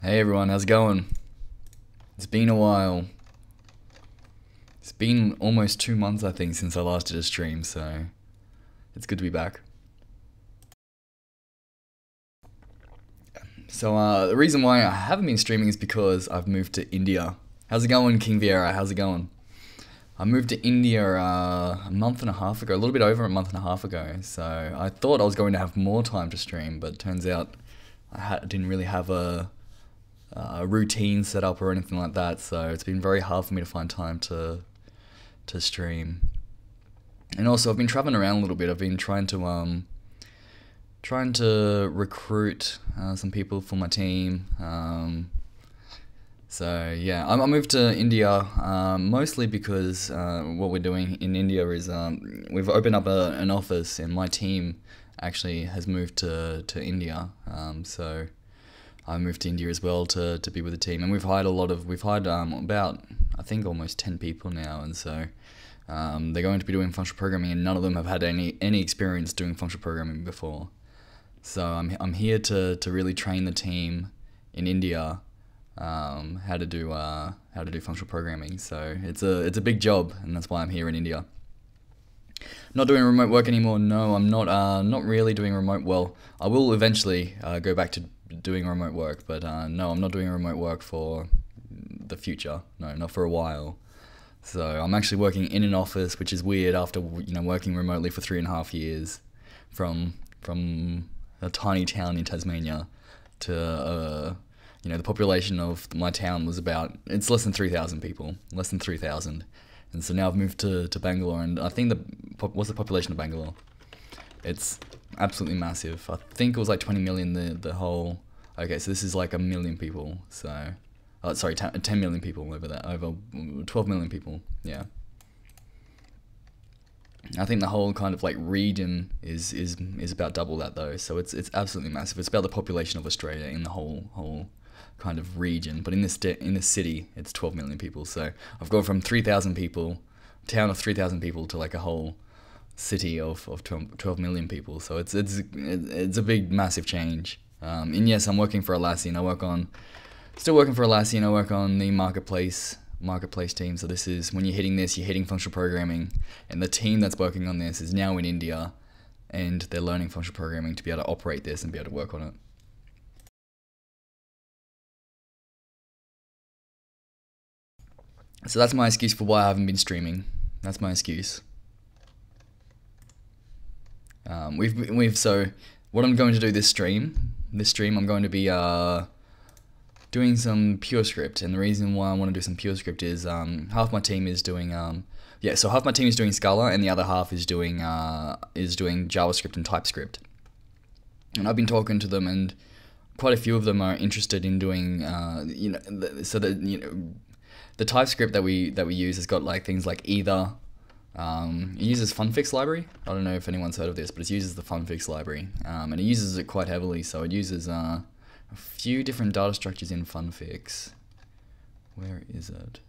Hey everyone, how's it going? It's been a while. It's been almost 2 months, I think, since I last did a stream, so it's good to be back. So the reason why I haven't been streaming is because I've moved to India. How's it going, King Vieira? How's it going? I moved to India a month and a half ago, a little bit over a month and a half ago. So I thought I was going to have more time to stream, but turns out didn't really have a routine set up or anything like that. So it's been very hard for me to find time to stream. And also, I've been traveling around a little bit. I've been trying to recruit some people for my team. So yeah, I moved to India mostly because what we're doing in India is we've opened up an office, and my team actually has moved to India. So I moved to India as well to be with the team, and we've hired about, I think, almost 10 people now, and so they're going to be doing functional programming, and none of them have had any experience doing functional programming before. So I'm here to really train the team in India how to do functional programming. So it's a big job, and that's why I'm here in India. Not doing remote work anymore. No, I'm not really doing remote. Well, I will eventually go back to doing remote work, but no, I'm not doing remote work for the future. No, not for a while. So I'm actually working in an office, which is weird after working remotely for 3.5 years, from a tiny town in Tasmania to the population of my town was it's less than 3,000 people, less than 3,000, and so now I've moved to Bangalore, and I think what's the population of Bangalore? It's absolutely massive. I think it was like 20 million the whole. Okay, so this is like 1 million people. So, sorry, 10 million people over 12 million people. Yeah. I think the whole kind of like region is about double that though. So it's absolutely massive. It's about the population of Australia in the whole kind of region. But in this city, it's 12 million people. So I've gone from 3,000 people, town of 3,000 people, to like a whole city of 12 million people. So it's a big, massive change. And yes, I'm working for Atlassian. Still working for Atlassian. I work on the marketplace team. So this is, when you're hitting functional programming, and the team that's working on this is now in India, and they're learning functional programming to be able to operate this and be able to work on it. So that's my excuse for why I haven't been streaming. That's my excuse. So what I'm going to do this stream, I'm going to be doing some PureScript, and the reason why I want to do some PureScript is half my team is doing half my team is doing Scala, and the other half is doing JavaScript and TypeScript. And I've been talking to them, and quite a few of them are interested in doing the TypeScript that we use has got like things like either. It uses funfix library. I don't know if anyone's heard of this, but it uses the funfix library, and it uses it quite heavily. So it uses a few different data structures in funfix. Where is it?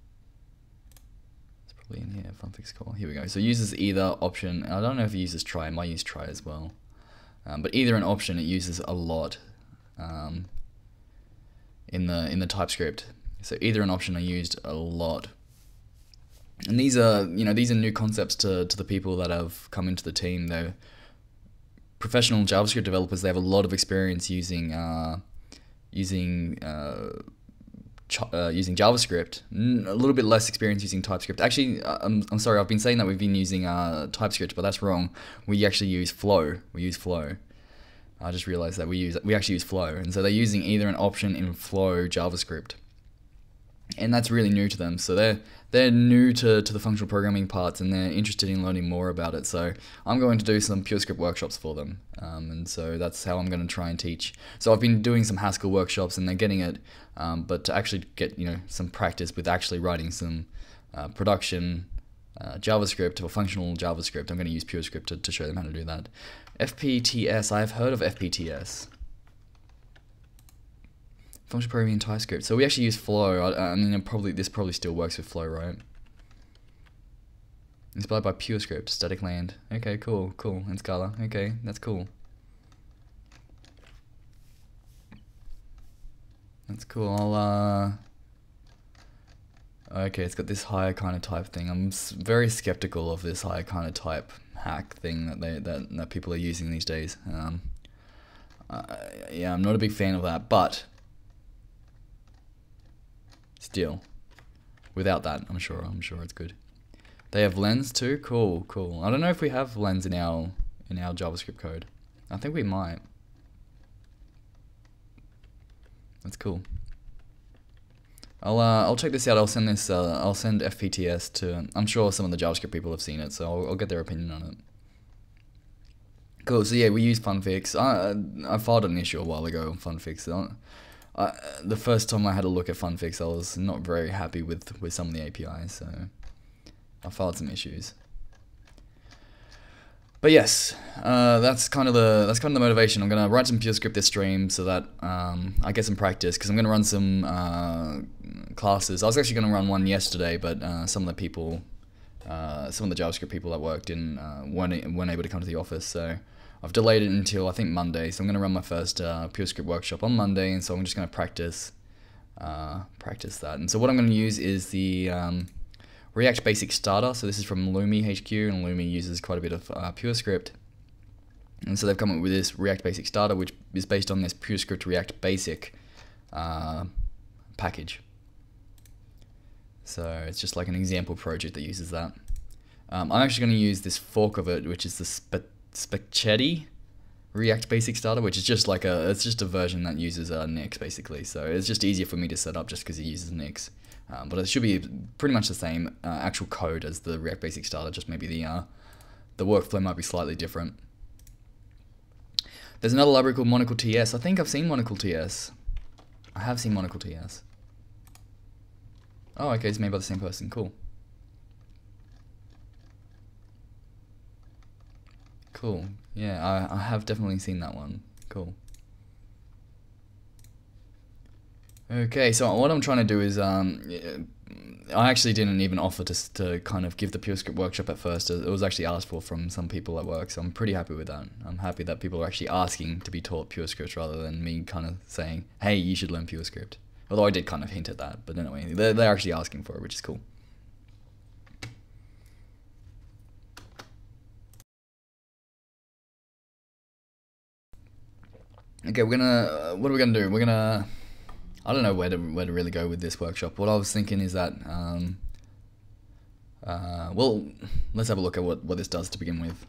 It's probably in here. Funfix call. Here we go. So it uses either option. I don't know if it uses try. It might use try as well. But either an option it uses a lot in the TypeScript. So either an option I used a lot. And these are new concepts to the people that have come into the team. They're professional JavaScript developers. They have a lot of experience using JavaScript. A little bit less experience using TypeScript. Actually, I'm sorry. I've been saying that we've been using TypeScript, but that's wrong. We actually use Flow. We use Flow. I just realized that we actually use Flow, and so they're using either an option in Flow JavaScript. And that's really new to them. So they're new to the functional programming parts, and they're interested in learning more about it. So I'm going to do some PureScript workshops for them. And so that's how I'm going to try and teach. So I've been doing some Haskell workshops, and they're getting it. But to actually get some practice with actually writing some production JavaScript or functional JavaScript, I'm going to use PureScript to show them how to do that. FPTS, I've heard of FPTS. Functional programming in TypeScript. So we actually use Flow. I mean, this probably still works with Flow, right? Inspired by PureScript, static land. Okay, cool. And Scala. Okay, that's cool. That's cool. Okay, it's got this higher kind of type thing. I'm very skeptical of this higher kind of type hack thing that people are using these days. Yeah, I'm not a big fan of that, but still, without that, I'm sure it's good. They have lens too. Cool. I don't know if we have lens in our JavaScript code. I think we might. That's cool. I'll check this out. I'll send this. I'll send FPTS to. I'm sure some of the JavaScript people have seen it, so I'll get their opinion on it. Cool. So yeah, we use funfix. I filed an issue a while ago on funfix. The first time I had a look at funfix, I was not very happy with some of the APIs, so I filed some issues. But yes, that's kind of the motivation. I'm gonna write some PureScript this stream so that I get some practice, because I'm gonna run some classes. I was actually gonna run one yesterday, but some of the JavaScript people that worked weren't able to come to the office, so I've delayed it until I think Monday. So I'm gonna run my first PureScript workshop on Monday, and so I'm just gonna practice that. And so what I'm gonna use is the React Basic Starter. So this is from Lumi HQ, and Lumi uses quite a bit of PureScript. And so they've come up with this React Basic Starter, which is based on this PureScript React Basic package. So it's just like an example project that uses that. I'm actually going to use this fork of it, which is the Spaghetti React Basic Starter, which is just like it's just a version that uses Nix basically. So it's just easier for me to set up just because it uses Nix. But it should be pretty much the same actual code as the React Basic Starter, just maybe the workflow might be slightly different. There's another library called Monocle TS. I think I've seen Monocle TS. I have seen Monocle TS. Oh, okay, it's made by the same person. Cool. Cool. Yeah, I have definitely seen that one. Cool. Okay, so what I'm trying to do is, I actually didn't even offer to kind of give the PureScript workshop at first. It was actually asked for from some people at work, so I'm pretty happy with that. I'm happy that people are actually asking to be taught PureScript rather than me kind of saying, hey, you should learn PureScript. Although I did kind of hint at that, but anyway, they're actually asking for it, which is cool. Okay, what are we gonna do? I don't know where to really go with this workshop. What I was thinking is that, well, let's have a look at what this does to begin with.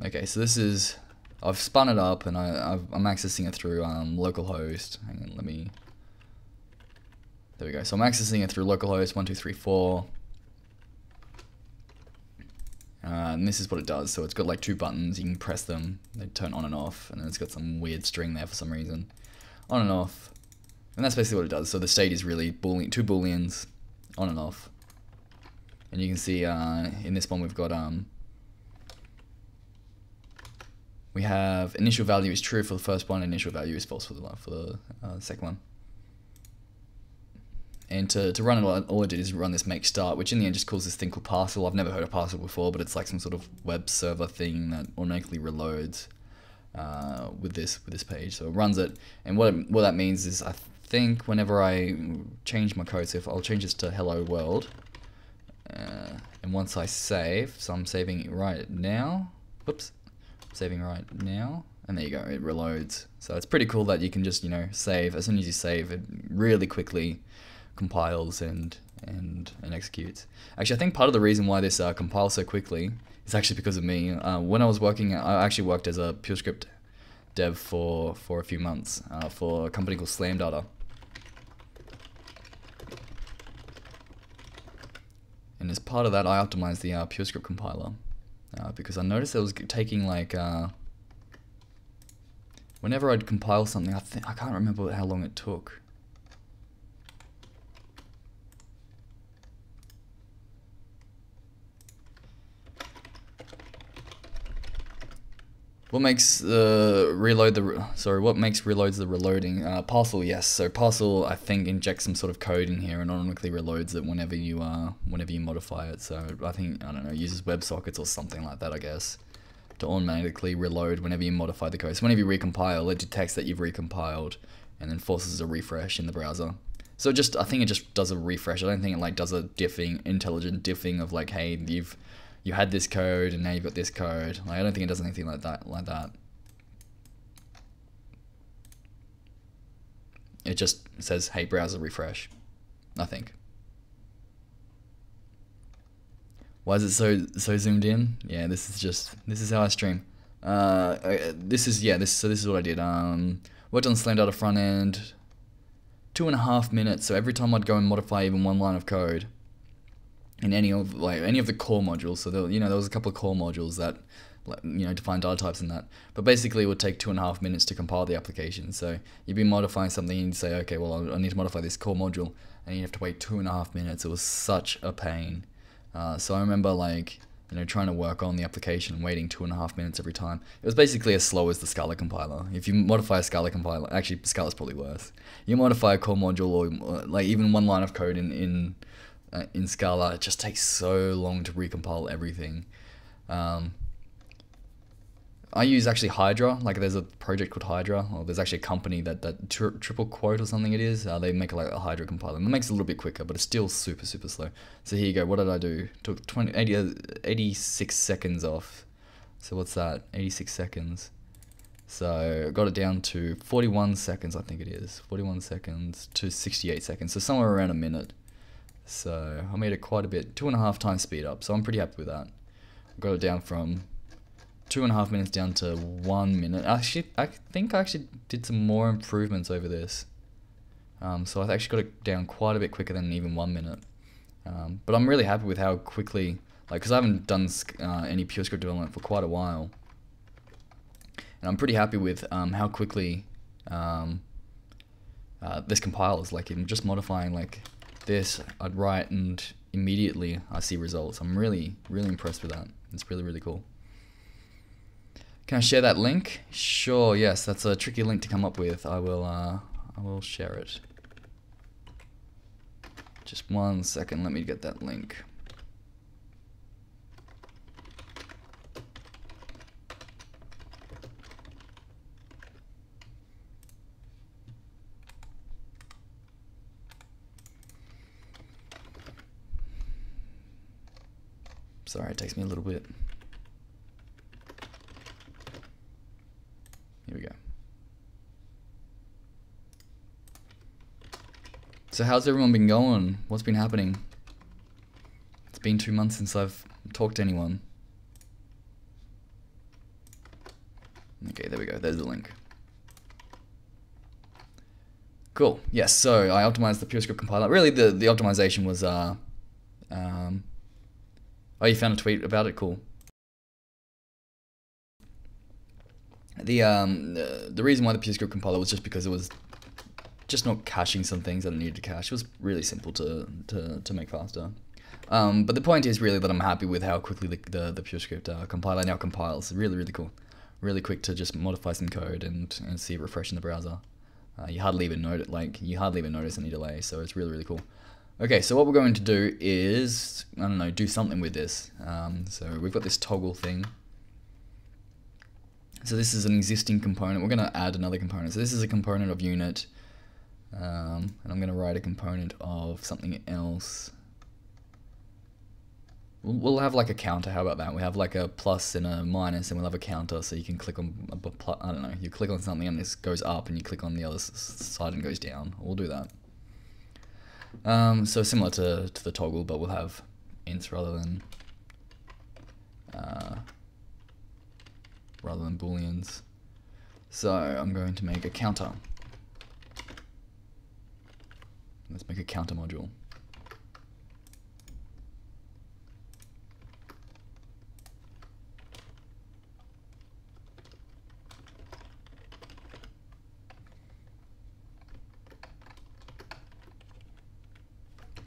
Okay, so this is, I've spun it up and I'm accessing it through localhost. Hang on, there we go. So I'm accessing it through localhost 1234. And this is what it does. So it's got like two buttons, you can press them, they turn on and off, and then it's got some weird string there for some reason. On and off. And that's basically what it does. So the state is really two booleans, on and off. And you can see in this one we've got, we have initial value is true for the first one, initial value is false for the second one. And to run it, all I did is run this make start, which in the end just calls this thing called parcel. I've never heard of parcel before, but it's like some sort of web server thing that automatically reloads with this page. So it runs it, and what that means is, I think whenever I change my code, so if I'll change this to hello world, and once I save, so I'm saving it right now. Whoops, saving right now. And there you go, it reloads. So it's pretty cool that you can just, save. As soon as you save, it really quickly compiles and executes. Actually, I think part of the reason why this compiles so quickly is actually because of me. When I was working, I actually worked as a PureScript dev for a few months for a company called Slam Data. And as part of that, I optimized the PureScript compiler because I noticed it was taking like whenever I'd compile something, I can't remember how long it took. What makes reloads the reloading? Parcel, yes. So parcel, I think, injects some sort of code in here and automatically reloads it whenever you modify it. So I think, I don't know, uses WebSockets or something like that, I guess, to automatically reload whenever you modify the code. So whenever you recompile, it detects that you've recompiled and then forces a refresh in the browser. So I think it just does a refresh. I don't think it like does a intelligent diffing of like, hey, you had this code and now you've got this code. Like, I don't think it does anything like that. It just says, hey, browser refresh, I think. Why is it so zoomed in? Yeah, this is how I stream. This is what I did. Worked on the Slam Data front end, 2.5 minutes. So every time I'd go and modify even one line of code in any of the core modules. So there was a couple of core modules that define data types and that. But basically, it would take 2.5 minutes to compile the application. So you'd be modifying something and you'd say, okay, well, I need to modify this core module, and you have to wait 2.5 minutes. It was such a pain. So I remember trying to work on the application and waiting 2.5 minutes every time. It was basically as slow as the Scala compiler. If you modify a Scala compiler, actually Scala's probably worse. You modify a core module or like even one line of code in Scala, it just takes so long to recompile everything. I use actually Hydra. Like there's a project called Hydra, or there's actually a company that triple quote or something it is. They make like a Hydra compiler. And it makes it a little bit quicker, but it's still super slow. So here you go. What did I do? Took 86 seconds off. So what's that? 86 seconds. So got it down to 41 seconds, I think it is. 41 seconds to 68 seconds. So somewhere around a minute. So I made it quite a bit, 2.5 times speed up. So I'm pretty happy with that. Got it down from 2.5 minutes down to 1 minute. Actually, I think I actually did some more improvements over this. So I actually got it down quite a bit quicker than even 1 minute. But I'm really happy with how quickly, because I haven't done any PureScript development for quite a while. And I'm pretty happy with how quickly this compiles. Like in just modifying like this, I'd write and immediately I see results. I'm really impressed with that. It's really cool. Can I share that link? Sure, yes, that's a tricky link to come up with. I will share it. Just 1 second, let me get that link. Sorry, it takes me a little bit. Here we go. So how's everyone been going? What's been happening? It's been 2 months since I've talked to anyone. Okay, there we go. There's the link. Cool. Yes, so I optimized the PureScript compiler. Really, the optimization was... oh, you found a tweet about it? Cool. The reason why the PureScript compiler was just because it was just not caching some things that it needed to cache. It was really simple to make faster. But the point is really that I'm happy with how quickly the PureScript compiler now compiles. Really cool. Really quick to just modify some code and see it refresh in the browser. You hardly even notice any delay, so it's really cool. Okay, so what we're going to do is, I don't know, do something with this. So we've got this toggle thing. So this is an existing component. We're going to add another component. So this is a component of unit. And I'm going to write a component of something else. We'll have like a counter. How about that? We have like a plus and a minus, and we'll have a counter. So you can click on, I don't know, you click on something and this goes up, and you click on the other side and goes down. We'll do that. So similar to the toggle, but we'll have ints rather than booleans. So I'm going to make a counter. Let's make a counter module.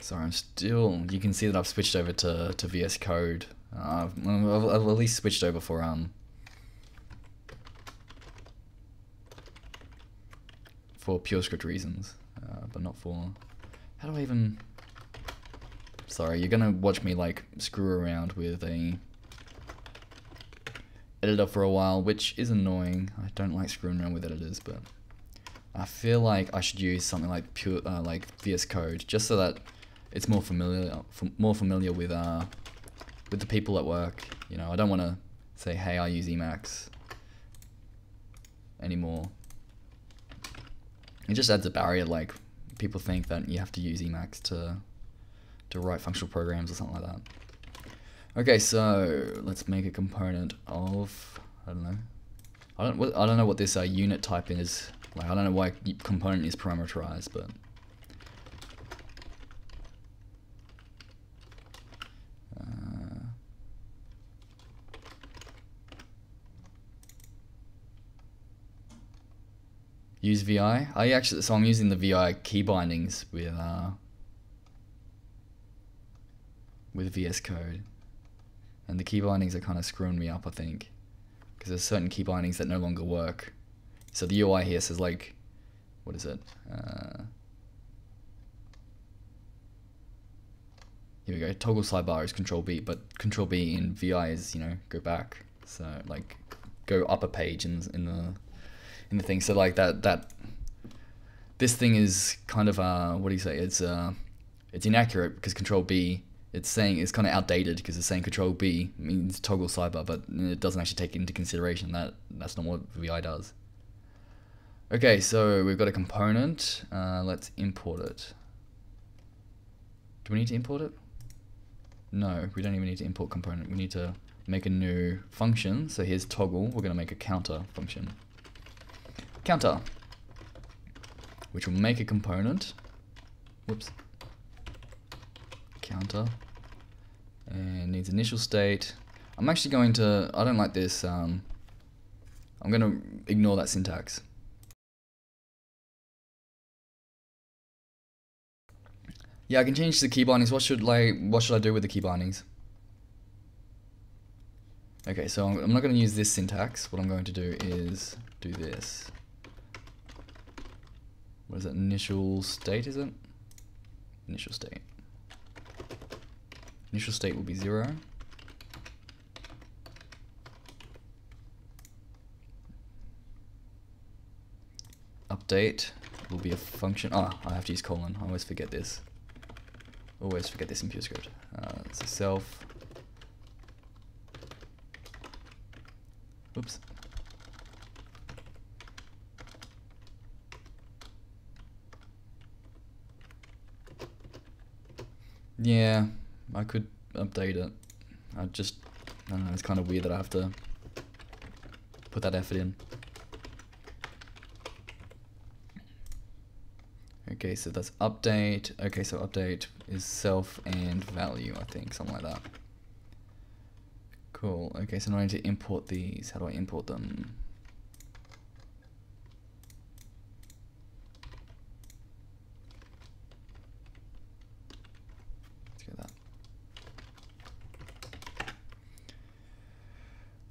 Sorry, you can see that I've switched over to VS Code. I've at least switched over for PureScript reasons, but not for, how do I even, sorry, you're gonna watch me like screw around with a editor for a while, which is annoying. I don't like screwing around with editors, but I feel like I should use something like like VS Code, just so that it's more familiar with the people at work. You know, I don't want to say, hey, I use Emacs anymore. It just adds a barrier, like people think that you have to use Emacs to write functional programs or something like that. Okay, so let's make a component of, I don't know. I don't know what this unit type is. Like, I don't know why component is parameterized, but use VI. So I'm using the VI key bindings with VS Code, and the key bindings are kind of screwing me up, I think, because there's certain key bindings that no longer work. So the UI here says, like, what is it? Here we go. Toggle sidebar is Control B, but Control B in VI is, you know, go back. So like go up a page in the thing. So like that this thing is kind of what do you say? It's inaccurate because Control B, it's saying it's kind of outdated because it's saying Control B means toggle sidebar, but it doesn't actually take into consideration that that's not what VI does. Okay, so we've got a component. Let's import it. Do we need to import it? No, we don't even need to import component. We need to make a new function. So here's toggle. We're going to make a counter function. Counter, which will make a component. Whoops. Counter. And needs initial state. I'm actually going to, I don't like this. I'm going to ignore that syntax. Yeah, I can change the key bindings. What should I do with the key bindings? Okay, so I'm not going to use this syntax. What I'm going to do is do this. What is it? Initial state, is it? Initial state. Initial state will be 0. Update will be a function. Ah, I have to use colon. I always forget this. Always forget this in PureScript. So self. Oops. Yeah, I could update it. I don't know, it's kind of weird that I have to put that effort in. Okay, so that's update. Okay, so update is self and value, I think, something like that. Cool. Okay, so now I need to import these. How do I import them? Let's get that.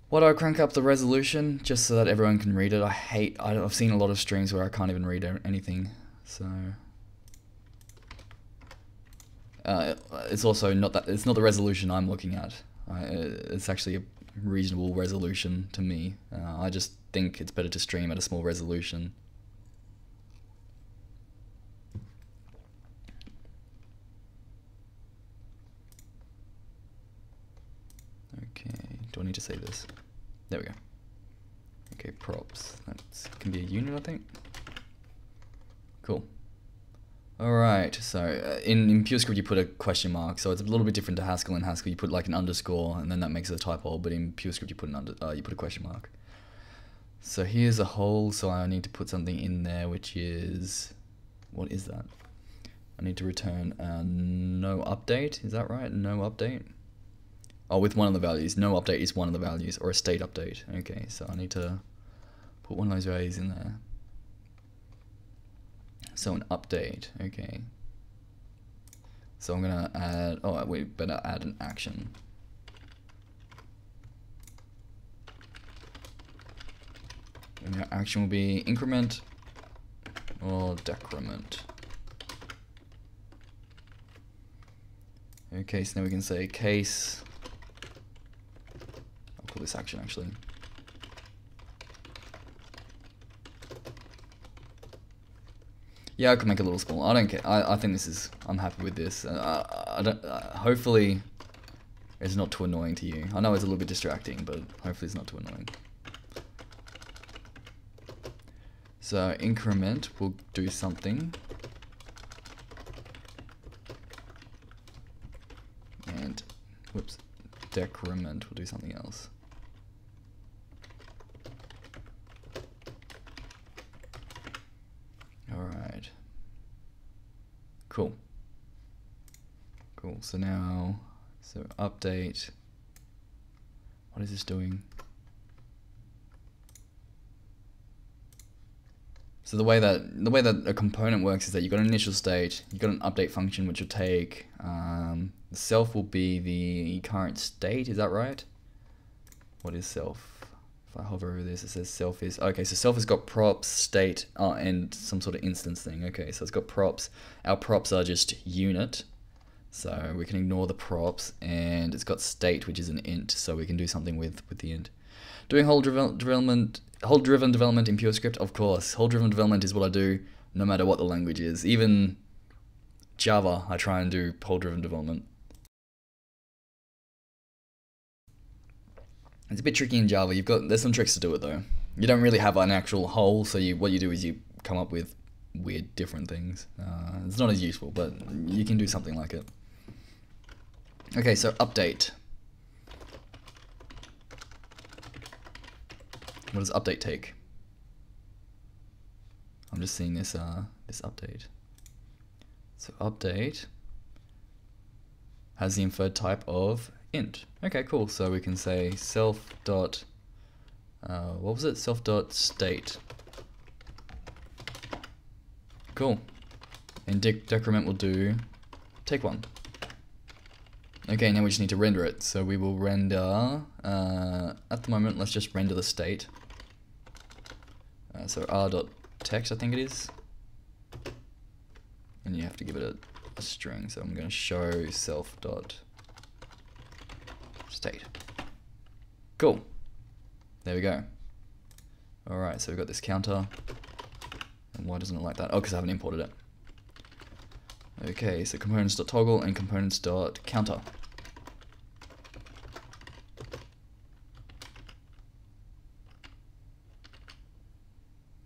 Why do I crank up the resolution? Just so that everyone can read it. I've seen a lot of streams where I can't even read anything. So it's also not that, it's not the resolution I'm looking at. It's actually a reasonable resolution to me. I just think it's better to stream at a small resolution. Okay, do I need to say this? There we go. Okay, props. That can be a unit, I think. Cool. Alright, so in PureScript you put a question mark, so it's a little bit different to Haskell. In Haskell you put like an underscore and then that makes it a typo, but in PureScript you put a question mark. So here's a hole, so I need to put something in there, which is, what is that? I need to return no update, is that right? No update? Oh, with one of the values. No update is one of the values, or a state update. Okay, so I need to put one of those values in there. So an update, okay. So I'm gonna add, oh, we better add an action. And our action will be increment or decrement. Okay, so now we can say case, I'll call this action actually. Yeah, I could make it a little smaller. I don't care. I think this is. I'm happy with this. I don't. Hopefully, it's not too annoying to you. I know it's a little bit distracting, but hopefully it's not too annoying. So increment will do something, and whoops, decrement will do something else. Alright. Cool. Cool. So now, update. What is this doing? So the way that a component works is that you've got an initial state, you've got an update function which will take, the self will be the current state, is that right? What is self? If I hover over this, it says self is, okay, so self has got props, state, and some sort of instance thing. Okay, so it's got props. Our props are just unit, so we can ignore the props, and it's got state, which is an int, so we can do something with the int. Doing whole driven development in PureScript, of course. Whole driven development is what I do no matter what the language is. Even Java, I try and do whole driven development. It's a bit tricky in Java. There's some tricks to do it though. You don't really have an actual whole, so what you do is you come up with weird different things. It's not as useful, but you can do something like it. Okay, so update. What does update take? I'm just seeing this this update. So update has the inferred type of int. Okay, cool. So we can say self dot what was it? Self dot state. Cool. And decrement will do take one. Okay, now we just need to render it. So we will render at the moment. Let's just render the state. So r.text, I think it is, and you have to give it a string. So I'm going to show self.state. Cool. There we go. All right, so we've got this counter. And why doesn't it like that? Oh, because I haven't imported it. Okay, so components.toggle and components.counter.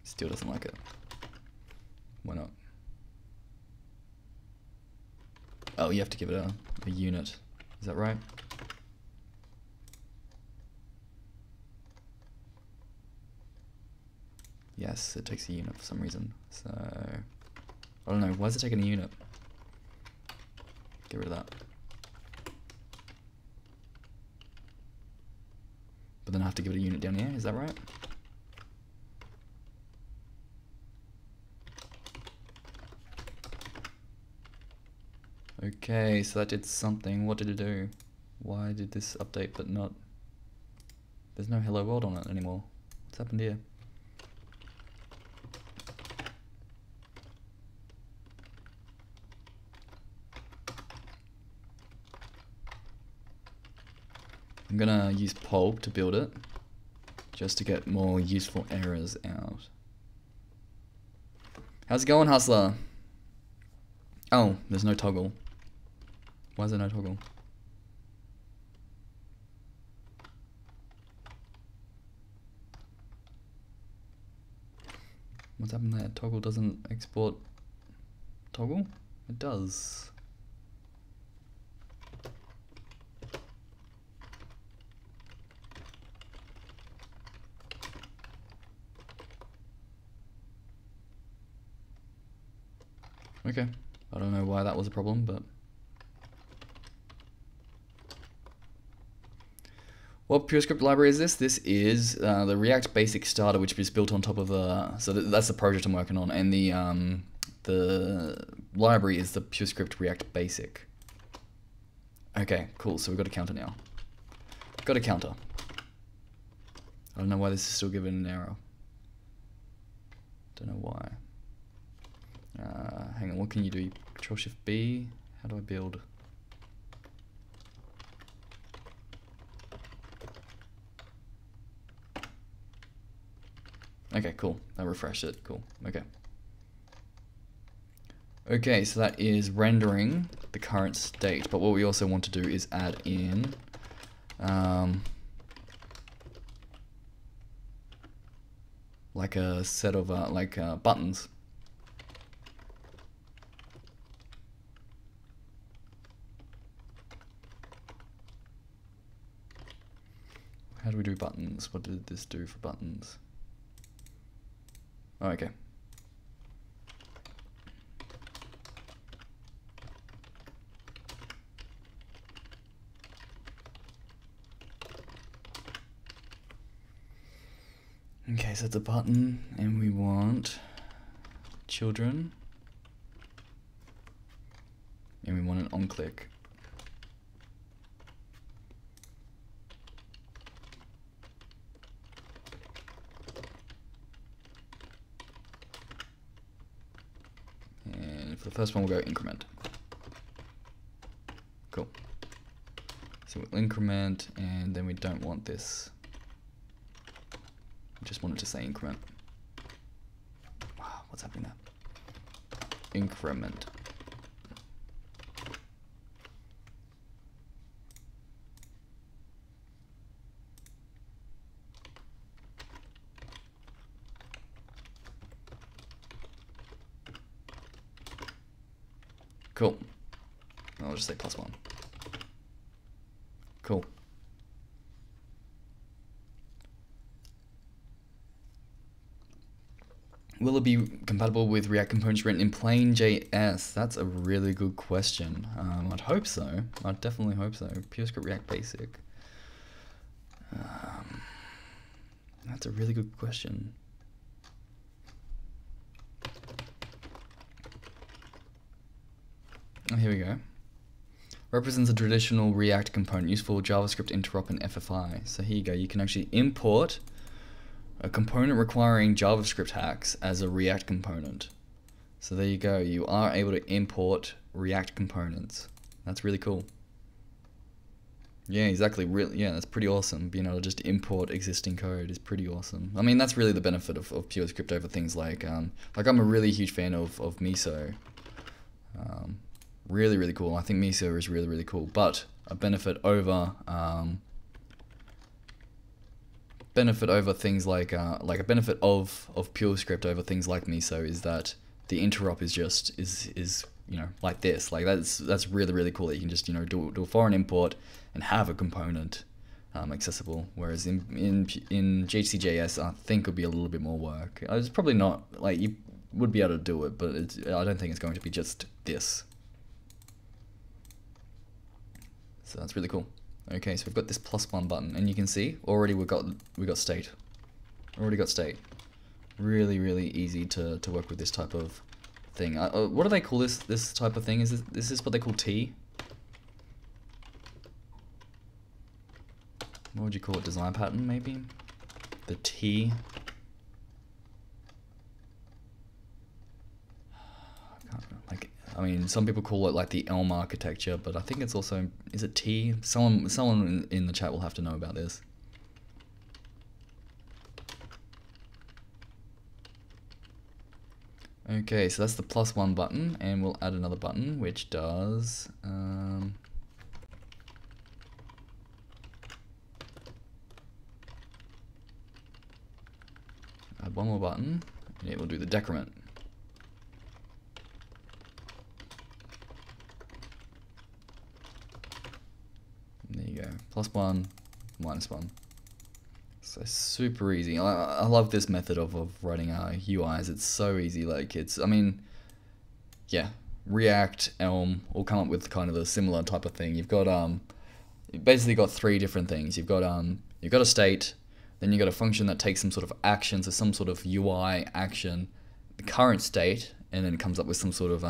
Still doesn't like it. Why not? Oh, you have to give it a unit. Is that right? Yes, it takes a unit for some reason. So, I don't know. Why is it taking a unit? Get rid of that. But then I have to give it a unit down here. Is that right? Okay, so that did something. What did it do? Why did this update but not... There's no hello world on it anymore. What's happened here? I'm gonna use pulp to build it, just to get more useful errors out. How's it going, Hustler? Oh, there's no toggle. Why is there no toggle? What's happened there? Toggle doesn't export toggle? It does. Okay, I don't know why that was a problem, but... What PureScript library is this? This is the React Basic Starter, which is built on top of a... So that's the project I'm working on, and the library is the PureScript React Basic. Okay, cool, so we've got a counter now. Got a counter. I don't know why this is still giving an error. Don't know why. Hang on, what can you do? Control-Shift-B? How do I build? Okay, cool. I refreshed it. Cool. Okay. Okay, so that is rendering the current state, but what we also want to do is add in like a set of buttons. How do we do buttons? What did this do for buttons? Oh, okay. Okay, so it's a button, and we want children, and we want an on-click. And for the first one, we'll go increment. Cool. So we'll increment, and then we don't want this. We just want it to say increment. Wow, what's happening there? Increment. Cool. I'll just say +1. Cool. Will it be compatible with React components written in plain JS? That's a really good question. I'd hope so. I'd definitely hope so. PureScript React Basic. That's a really good question. Oh, here we go. Represents a traditional React component used for JavaScript interop and FFI. So here you go. You can actually import a component requiring JavaScript hacks as a React component. So there you go. You are able to import React components. That's really cool. Yeah, exactly. Yeah, that's pretty awesome. Being able to just import existing code is pretty awesome. I mean, that's really the benefit of PureScript over things like I'm a really huge fan of Miso. Really, really cool. I think Miso is really, really cool. But a benefit over things like a benefit of PureScript over things like Miso is that the interop is you know, like this. Like that's really, really cool that you can just, you know, do a foreign import and have a component accessible. Whereas in GHCJS, I think would be a little bit more work. It's probably not, like, you would be able to do it, but I don't think it's going to be just this. So that's really cool. Okay, so we've got this +1 button, and you can see already we got state. Already got state. Really, really easy to work with this type of thing. What do they call this type of thing? Is this what they call T? What would you call it? Design pattern, maybe? The T. I mean, some people call it like the Elm architecture, but I think it's also, is it T? Someone in the chat will have to know about this. Okay, so that's the +1 button, and we'll add another button which does add one more button, and it will do the decrement. There you go, +1, -1. So super easy. I love this method of writing UIs. It's so easy. Like, I mean, yeah, React, Elm all come up with kind of a similar type of thing. You've got you basically got three different things. You've got a state, then you've got a function that takes some sort of action, so some sort of UI action, the current state, and then it comes up with some sort of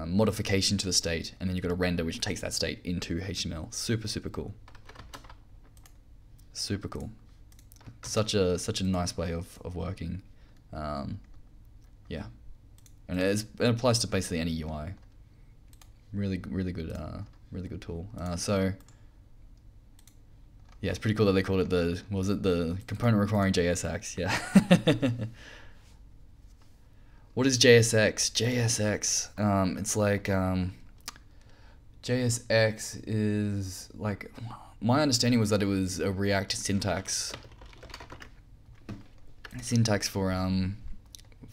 modification to the state, and then you've got a render which takes that state into HTML. Super, super cool. Super cool. Such a nice way of working. Yeah, and it applies to basically any UI. Really good tool. So yeah, it's pretty cool that they called it the component requiring JS hacks. Yeah. What is JSX? JSX. It's like JSX is like, my understanding was that it was a React syntax for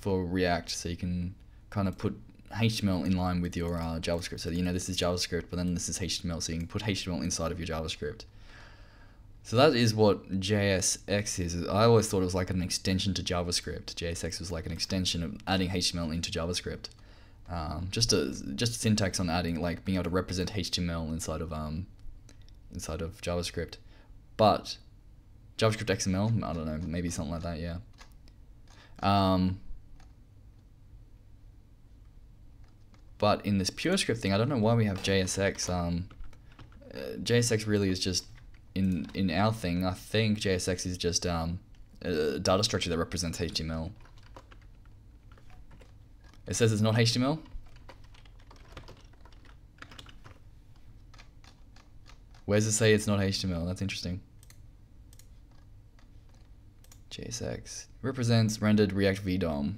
React, so you can kind of put HTML in line with your JavaScript. So this is JavaScript, but then this is HTML, so you can put HTML inside of your JavaScript. So that is what JSX is. I always thought it was like an extension to JavaScript. JSX was like an extension of adding HTML into JavaScript. Just a syntax on adding, like being able to represent HTML inside of JavaScript. But JavaScript XML, I don't know, maybe something like that, yeah. But in this PureScript thing, I don't know why we have JSX. JSX really is just, in our thing, I think JSX is just a data structure that represents HTML. It says it's not HTML. Where does it say it's not HTML? That's interesting. JSX represents rendered React VDOM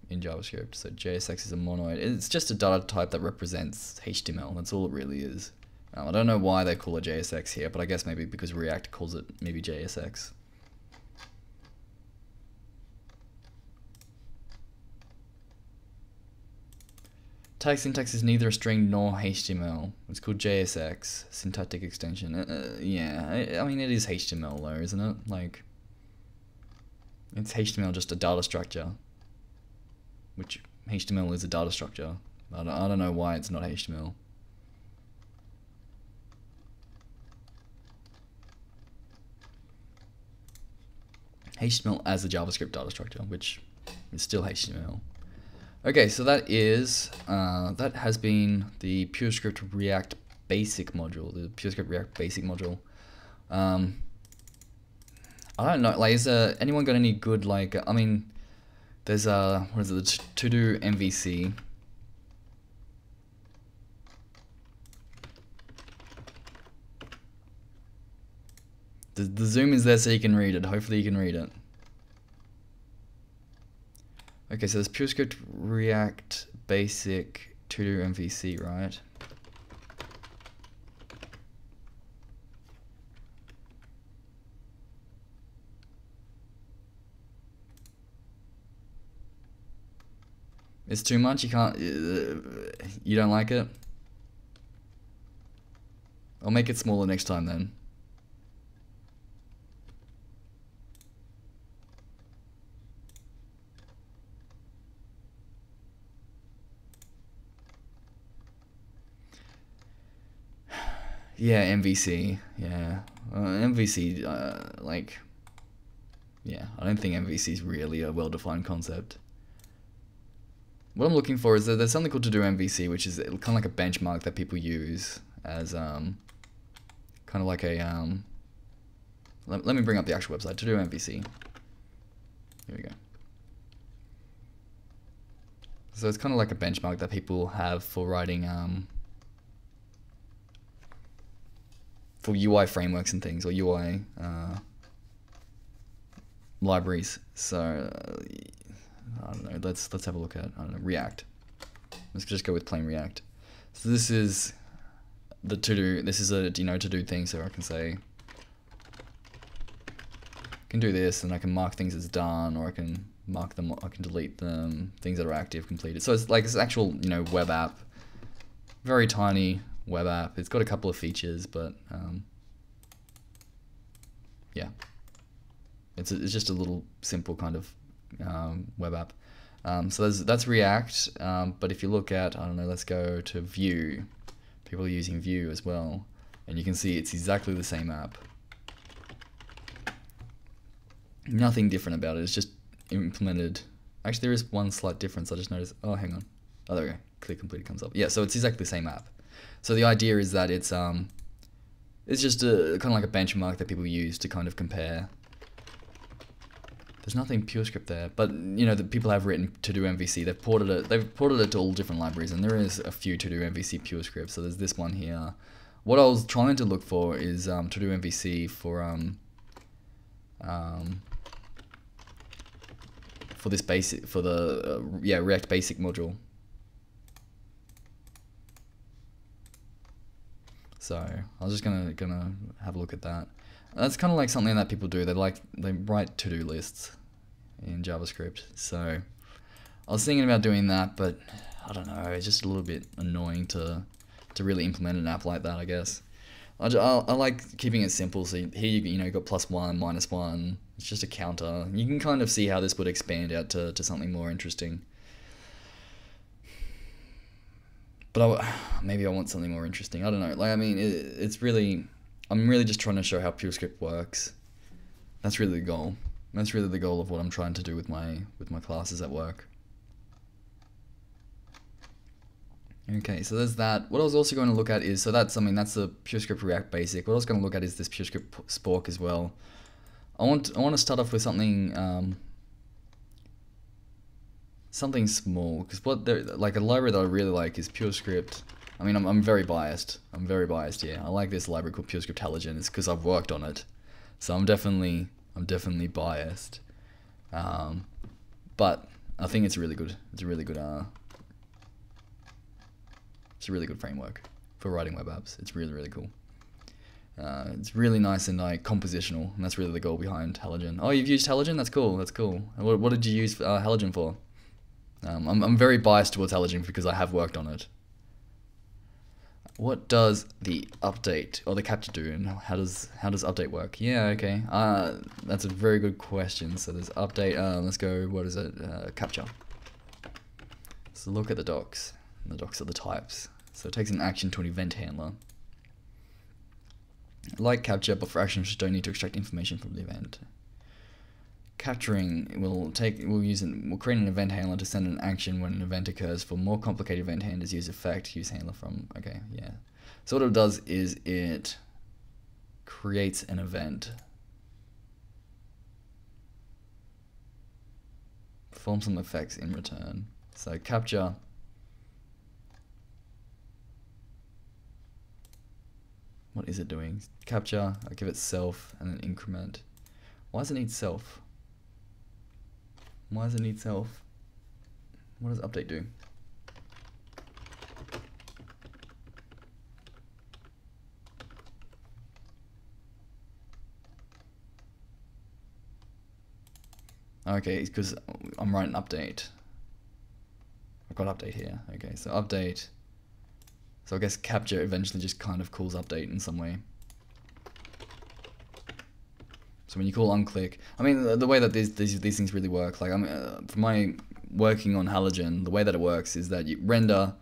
in JavaScript. So JSX is a monoid. It's just a data type that represents HTML. That's all it really is. I don't know why they call it JSX here, but I guess maybe because React calls it maybe JSX. Tag syntax is neither a string nor HTML. It's called JSX, syntactic extension. Yeah, I mean it is HTML though, isn't it? Like, it's HTML, just a data structure. Which HTML is a data structure. I don't know why it's not HTML. HTML as a JavaScript data structure, which is still HTML. Okay, so that has been the PureScript React Basic module, the PureScript React Basic module. I don't know, like, is anyone got any good, like, I mean, there's what is it, the to-do MVC. The zoom is there so you can read it. Hopefully you can read it. Okay, so there's PureScript React Basic to-do MVC, right? It's too much? You can't... you don't like it? I'll make it smaller next time then. Yeah, MVC. Yeah, MVC. Like, yeah, I don't think MVC is really a well-defined concept. What I'm looking for is that there's something called to do MVC, which is kind of like a benchmark that people use as kind of like a let me bring up the actual website. To do MVC. Here we go. So it's kind of like a benchmark that people have for writing for UI frameworks and things, or UI libraries. So I don't know. Let's have a look at, I don't know, React. Let's just go with plain React. So this is the to do. This is a to do thing. So I can say, I can do this, and I can mark things as done, or I can mark them. I can delete them. Things that are active, completed. So it's like this actual web app. Very tiny web app. It's got a couple of features, but yeah, it's just a little simple kind of web app. So that's React, but if you look at, I don't know, let's go to Vue. People are using Vue as well, and you can see it's exactly the same app. Nothing different about it. It's just implemented. Actually, there is one slight difference. I just noticed. Oh, hang on. Oh, there we go. Click completed comes up. Yeah, so it's exactly the same app. So the idea is that it's just a kind of like a benchmark that people use to kind of compare. There's nothing PureScript there, but the people have written to do MVC. They've ported it to all different libraries, and there is a few to do MVC PureScript. So there's this one here. What I was trying to look for is to do MVC for for this basic, for the yeah, React Basic module. So I was just gonna have a look at that. That's kind of like something that people do. They write to-do lists in JavaScript. So I was thinking about doing that, but I don't know. It's just a little bit annoying to really implement an app like that, I guess. I like keeping it simple. So here you know, you got +1, -1. It's just a counter. You can kind of see how this would expand out to something more interesting. But maybe I want something more interesting. I don't know. Like, I mean, it's really, I'm really just trying to show how PureScript works. That's really the goal. That's really the goal of what I'm trying to do with my classes at work. Okay, so there's that. What I was also going to look at is, so that's the PureScript React Basic. What I was going to look at is this PureScript Spork as well. I want to start off with something something small, because like a library that I really like is PureScript. I mean, I'm very biased. I'm very biased here. I like this library called PureScript Halogen. It's because I've worked on it, so I'm definitely biased. But I think it's really good. It's a really good framework for writing web apps. It's really cool. It's really nice and like compositional, and that's really the goal behind Halogen. Oh, you've used Halogen? That's cool. That's cool. What did you use Halogen for? I'm very biased towards Halogen because I have worked on it. What does the update or the capture do, and how does update work? Yeah, okay. That's a very good question. So there's update. Let's go. What is it? Capture. So look at the docs. The docs are the types. So it takes an action to an event handler. Like capture, but for actions which don't need to extract information from the event. Capturing we'll create an event handler to send an action when an event occurs. For more complicated event handlers, use effect, use handler from. Okay, yeah. So what it does is it creates an event, perform some effects in return. So capture. What is it doing? Capture, I give it self and then increment. Why does it need self? Why does it need self? What does update do? Okay, it's because I'm writing update. I've got update here. Okay, so update. So I guess capture eventually just kind of calls update in some way. So when you call onClick, I mean the way that these things really work, like for my working on Halogen, the way that it works is that you render.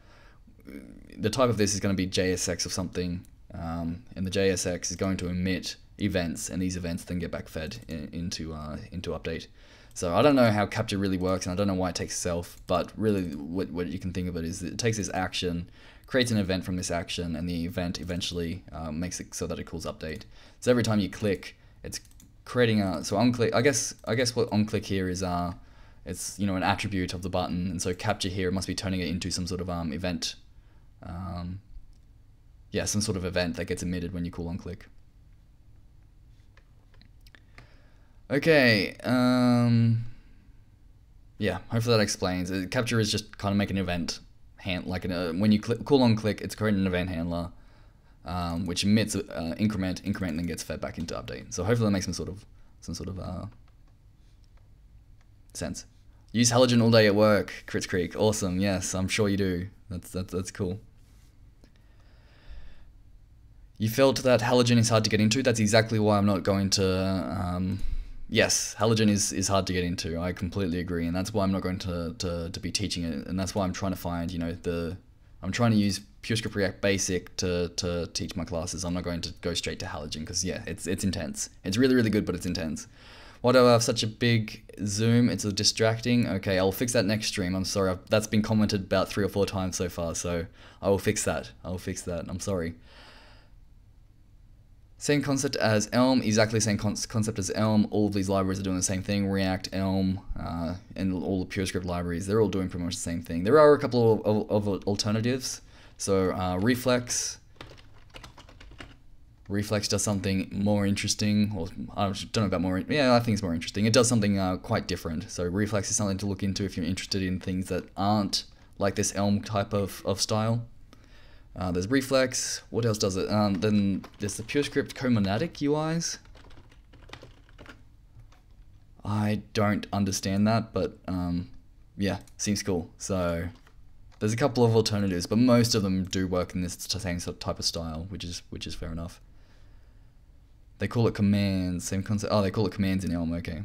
The type of this is going to be JSX of something, and the JSX is going to emit events, and these events then get backfed into update. So I don't know how capture really works, and I don't know why it takes self, but really what you can think of it is that it takes this action, creates an event from this action, and the event eventually makes it so that it calls update. So every time you click, it's creating so onClick. I guess what onClick here is it's an attribute of the button, and so capture here must be turning it into some sort of event. Yeah, some sort of event that gets emitted when you call onClick. Okay. Yeah, hopefully that explains. Capture is just kind of make an event when you call onClick, it's creating an event handler, which emits increment, and then gets fed back into update. So hopefully that makes some sort of sense. Use Halogen all day at work, Crits Creek. Awesome. Yes, I'm sure you do. That's cool. You felt that Halogen is hard to get into. That's exactly why I'm not going to. Yes, Halogen is hard to get into. I completely agree, and that's why I'm not going to be teaching it. And that's why I'm trying to find, I'm trying to use PureScript React Basic to teach my classes. I'm not going to go straight to Halogen because yeah, it's intense. It's really good, but it's intense. Why do I have such a big zoom? It's distracting. Okay, I'll fix that next stream. I'm sorry. That's been commented about 3 or 4 times so far, so I will fix that. I'm sorry. Same concept as Elm, exactly the same concept as Elm. All of these libraries are doing the same thing. React, Elm, and all the PureScript libraries, they're all doing pretty much the same thing. There are a couple of alternatives. So Reflex, Reflex does something more interesting, or I don't know about more. Yeah, I think it's more interesting. It does something quite different. So reflex is something to look into if you're interested in things that aren't like this Elm type of style. There's reflex. What else does it? Then there's the PureScript comonadic UIs. I don't understand that, but yeah, seems cool. So there's a couple of alternatives, but most of them do work in this same type of style, which is fair enough. They call it commands, same concept. Oh, they call it commands in Elm, okay.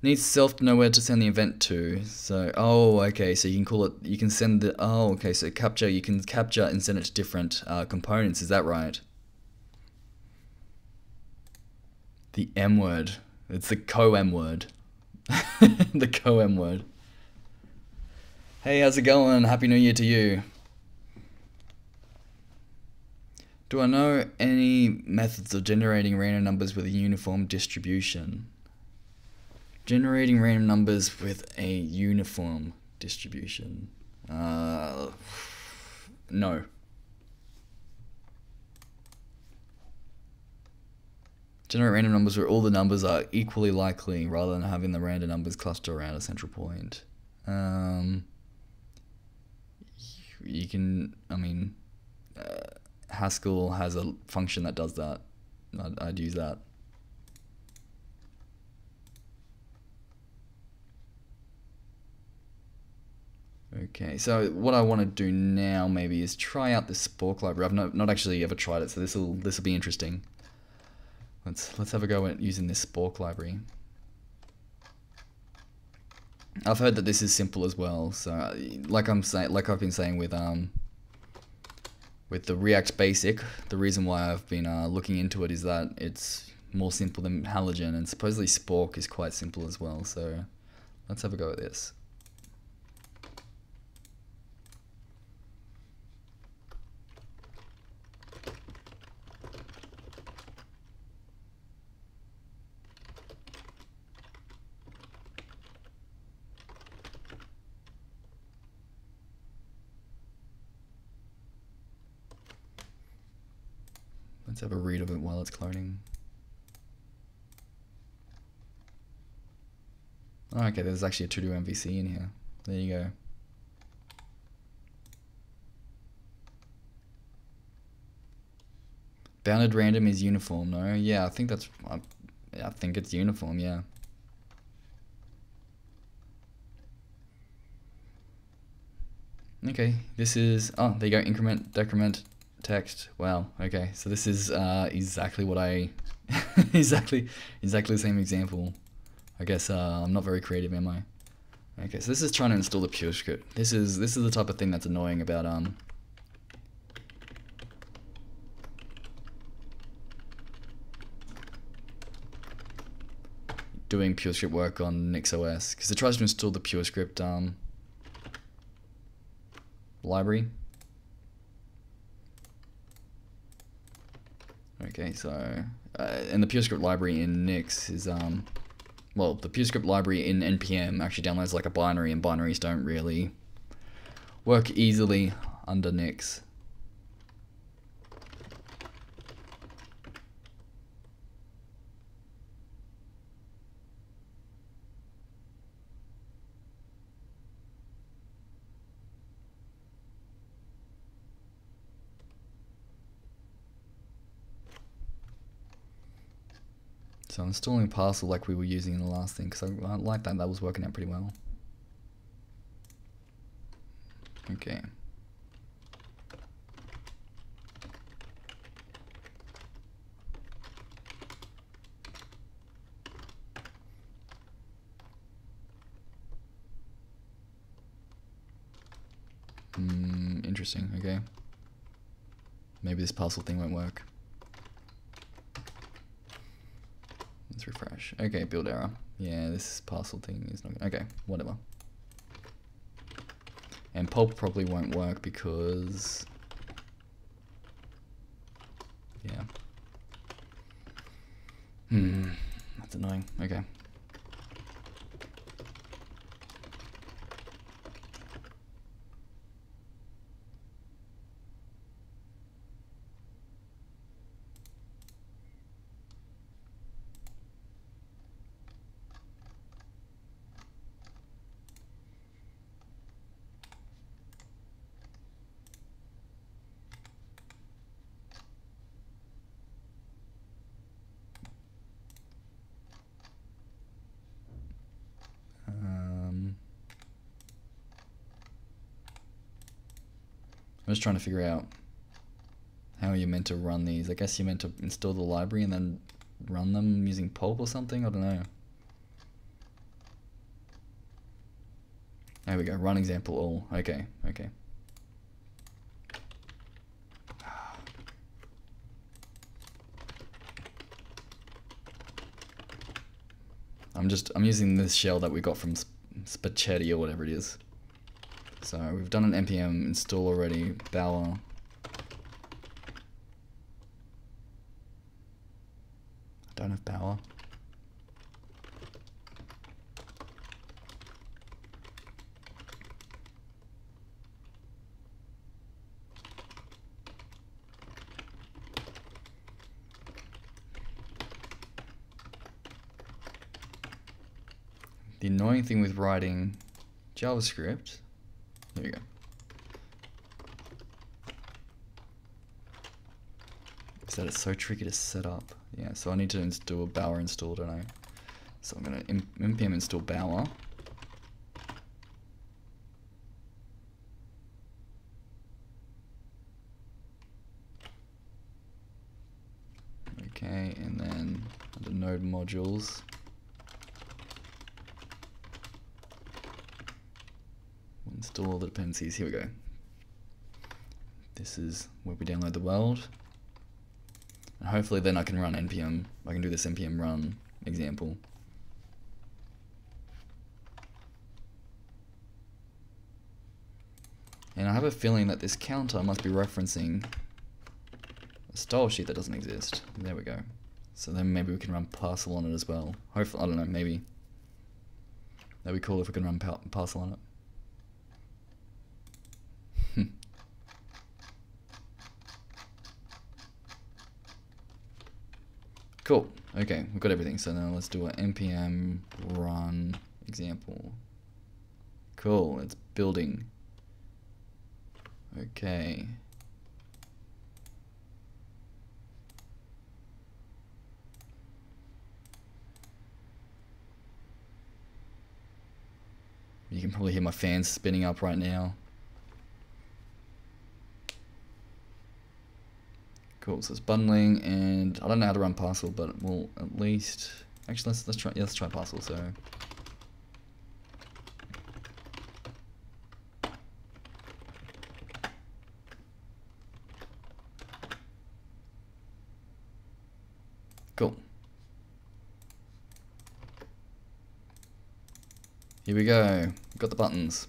Needs self to know where to send the event to. So, oh, okay, so you can call it, you can send the, oh, okay, so capture, you can capture and send it to different components, is that right? The M word. It's the co-M word. The co-M word. Hey, how's it going? Happy New Year to you. Do I know any methods of generating random numbers with a uniform distribution? Generating random numbers with a uniform distribution. No. Generate random numbers where all the numbers are equally likely rather than having the random numbers cluster around a central point. You can, I mean, Haskell has a function that does that. I'd use that. Okay, so what I want to do now maybe is try out this Spork library. I've not actually ever tried it, so this will be interesting. Let's have a go at using this Spork library. I've heard that this is simple as well. So like I've been saying with the React Basic, the reason why I've been looking into it is that it's more simple than Halogen, and supposedly Spork is quite simple as well. So let's have a go at this. Let's have a read of it while it's cloning. Oh, okay, there's actually a to-do MVC in here. There you go. Bounded random is uniform, no? Yeah, I think that's... I think it's uniform, yeah. Okay, this is... Oh, there you go, increment, decrement, text. Wow, okay, so this is exactly what I... exactly the same example. I guess I'm not very creative, am I? Okay, so this is trying to install the PureScript. This is the type of thing that's annoying about doing PureScript work on NixOS, because it tries to install the PureScript library. Okay, so and the PureScript library in Nix is well, the PureScript library in npm actually downloads like a binary, and binaries don't really work easily under Nix. So I'm installing parcel like we were using in the last thing, because I like that. That was working out pretty well. Okay. Interesting, okay. Maybe this parcel thing won't work. Let's refresh. Okay, build error. Yeah, this parcel thing is not good. Okay, whatever. And pulp probably won't work because... yeah. That's annoying. Okay. I'm just trying to figure out how you're meant to run these. I guess you're meant to install the library and then run them using pulp or something. I don't know. There we go. Run example all. Okay. Okay. I'm using this shell that we got from Spaghetti or whatever it is. So we've done an npm install already. Bower. I don't have Bower. The annoying thing with writing JavaScript, there we go, is that it's so tricky to set up. Yeah, so I need to install Bower install, don't I? So I'm going to npm install Bower. Okay, and then under node modules, install all the dependencies. Here we go. This is where we download the world. And hopefully then I can run npm. I can do this npm run example. And I have a feeling that this counter must be referencing a style sheet that doesn't exist. There we go. So then maybe we can run parcel on it as well. Hopefully, I don't know, maybe. That'd be cool if we can run parcel on it. Cool. Okay, we've got everything. So now let's do an npm run example. Cool, it's building. Okay. You can probably hear my fans spinning up right now. Cool, so it's bundling, and I don't know how to run parcel, but we'll at least actually let's try parcel. So cool. Here we go. We've got the buttons.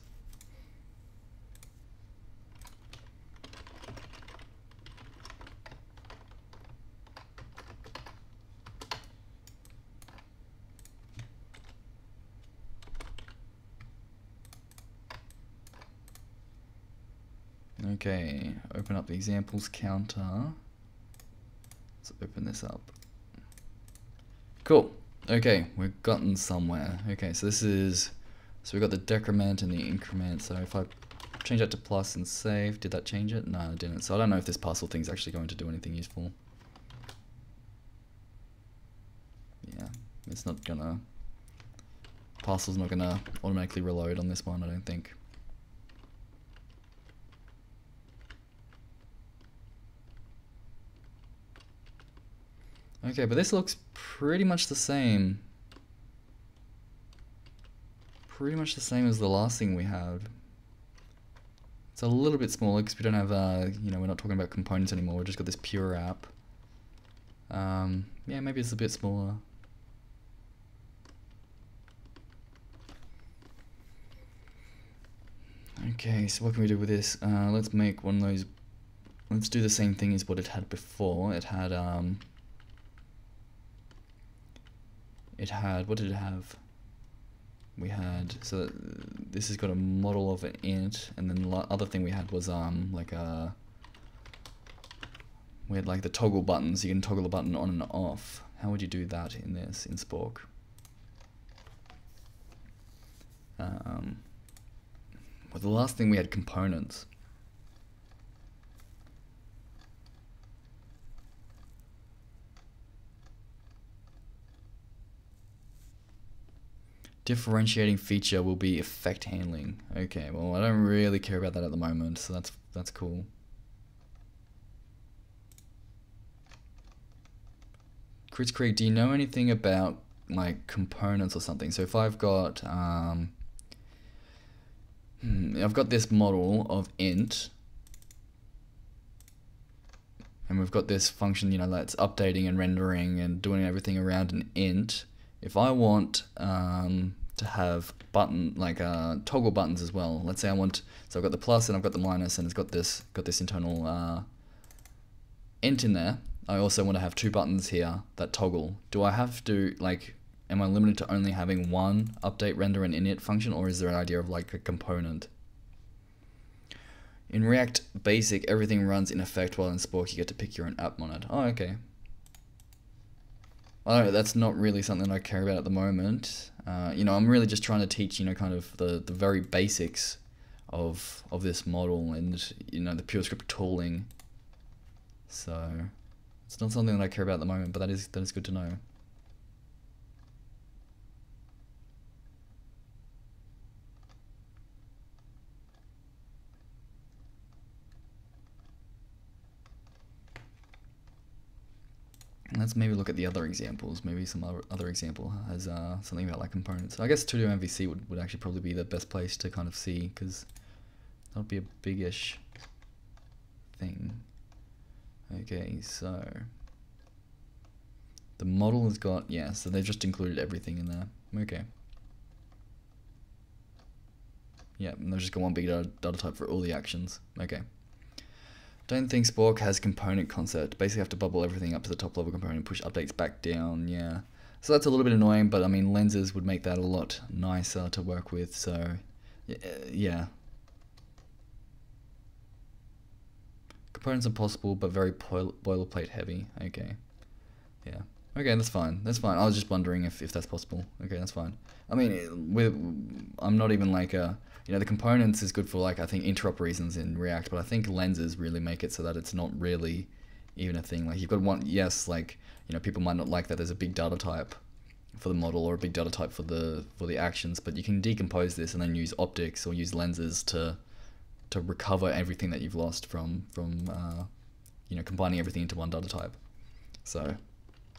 Okay, open up the examples counter. Let's open this up. Cool. Okay, we've gotten somewhere. Okay, so this is, so we got the decrement and the increment. So if I change that to plus and save, did that change it? No, it didn't. So I don't know if this parcel thing is actually going to do anything useful. Yeah, it's not gonna, parcel's not gonna automatically reload on this one, I don't think. Okay, but this looks pretty much the same. Pretty much the same as the last thing we had. It's a little bit smaller because we don't have, you know, we're not talking about components anymore. We've just got this pure app. Yeah, maybe it's a bit smaller. Okay, so what can we do with this? Let's make one of those. Let's do the same thing as what it had before. It had, what did it have? We had, so this has got a model of an int, and then the other thing we had was like a, we had like the toggle buttons. You can toggle the button on and off. How would you do that in this, in Spork? Well, the last thing we had components. Differentiating feature will be effect handling. Okay, well I don't really care about that at the moment, so that's cool. Chris Creek, do you know anything about like components or something? So if I've got I've got this model of int, and we've got this function, you know, that's updating and rendering and doing everything around an int. If I want to have toggle buttons as well, let's say I want, so I've got the plus and I've got the minus, and it's got this internal int in there. I also want to have two buttons here that toggle. Do I have to, like, am I limited to only having one update, render, and init function, or is there an idea of like a component? In React Basic, everything runs in effect, while in Spork you get to pick your own app on it. Oh, okay. Well, that's not really something I care about at the moment. You know, I'm really just trying to teach, you know, kind of the very basics of this model, and, you know, the PureScript tooling. So it's not something that I care about at the moment, but that is good to know. Let's maybe look at the other examples. Maybe some other example has something about like components. I guess Studio MVC would actually probably be the best place to kind of see, because that would be a big-ish thing. Okay, so the model has got, yeah, so they've just included everything in there. Okay. Yeah, and they've just got one big data type for all the actions. Okay. Don't think Spork has component concept. Basically have to bubble everything up to the top level component and push updates back down, yeah. So that's a little bit annoying, but I mean, lenses would make that a lot nicer to work with, so yeah. Components are possible, but very boilerplate heavy. Okay, yeah. Okay, that's fine. That's fine. I was just wondering if that's possible. Okay, that's fine. I mean, I'm not even like you know, the components is good for, like, I think interop reasons in React, but I think lenses really make it so that it's not really even a thing. Like, you've got one, yes, like, you know, people might not like that there's a big data type for the model or a big data type for the actions, but you can decompose this and then use optics or use lenses to recover everything that you've lost from you know, combining everything into one data type. So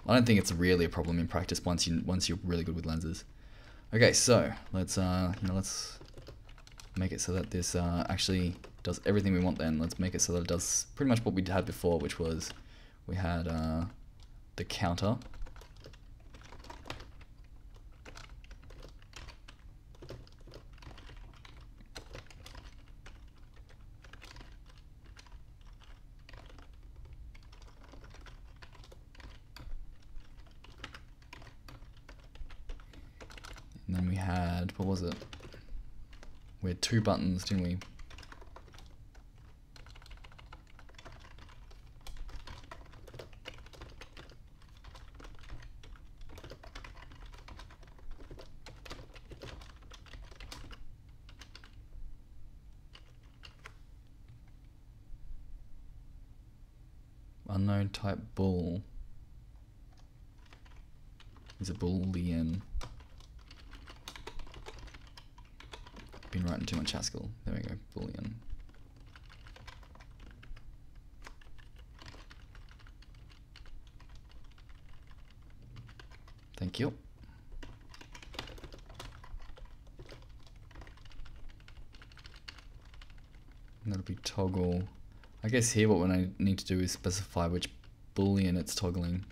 I don't think it's really a problem in practice once you're really good with lenses. Okay, so let's you know, let's make it so that this actually does everything we want. Then let's make it so that it does pretty much what we had before, which was we had the counter, and then we had, what was it? We had two buttons, didn't we? Unknown type bool is a boolean. Been writing too much Haskell. There we go, boolean. Thank you. And that'll be toggle. I guess here what I need to do is specify which boolean it's toggling.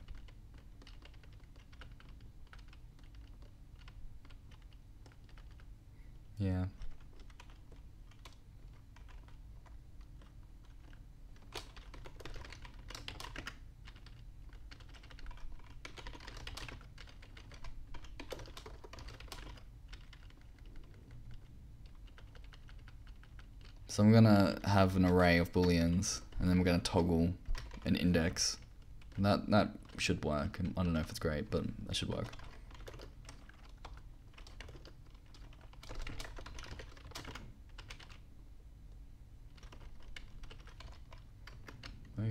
Yeah. So I'm gonna have an array of booleans, and then we're gonna toggle an index. That should work. I don't know if it's great, but that should work.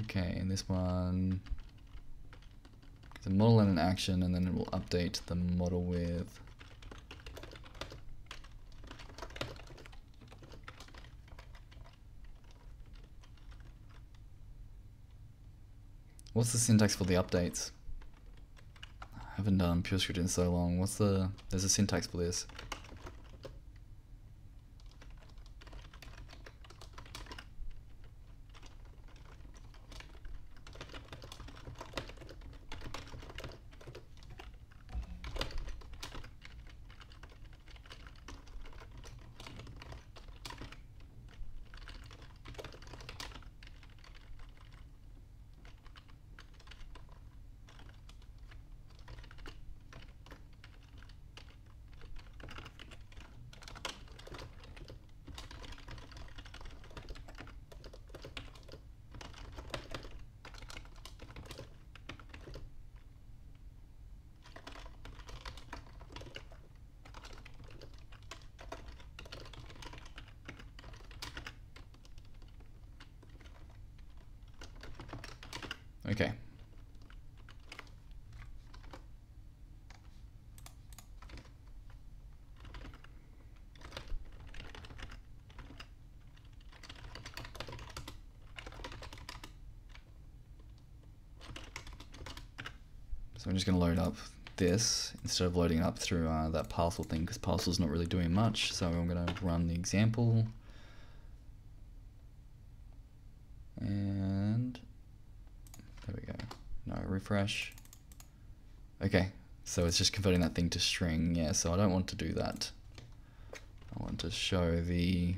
Okay, and this one is a model and an action, and then it will update the model with What's the syntax for the updates? I haven't done PureScript in so long. There's a syntax for this. Okay. So I'm just going to load up this instead of loading it up through that parcel thing, because parcel's not really doing much. So I'm going to run the example. And there we go. No, refresh. Okay, so it's just converting that thing to string. Yeah, so I don't want to do that. I want to show the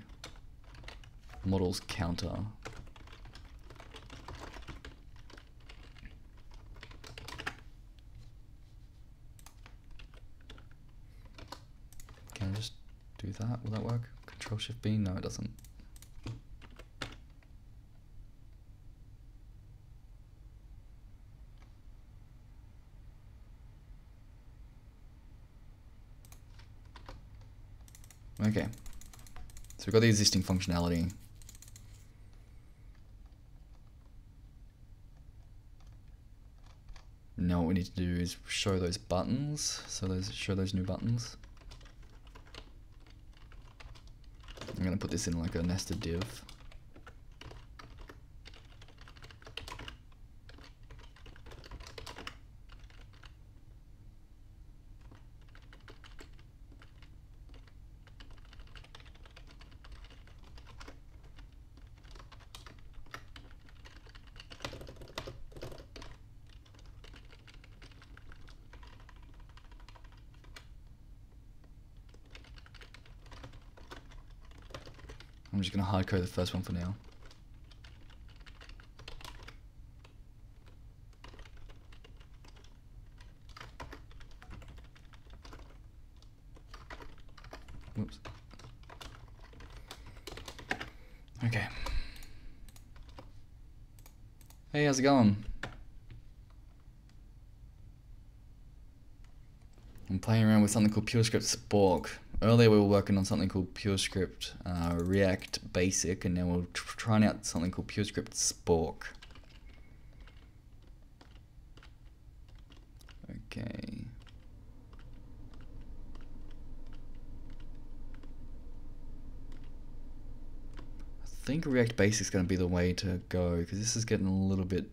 models counter. Can I just do that? Will that work? Control-Shift-B? No, it doesn't. Okay, so we've got the existing functionality. Now what we need to do is show those buttons. So show those new buttons. I'm going to put this in like a nested div. I'm just going to hard code the first one for now. Whoops. Okay. Hey, how's it going? I'm playing around with something called PureScript Spork. Earlier we were working on something called PureScript React Basic, and now we're trying out something called PureScript Spork. Okay. I think React Basic is going to be the way to go, because this is getting a little bit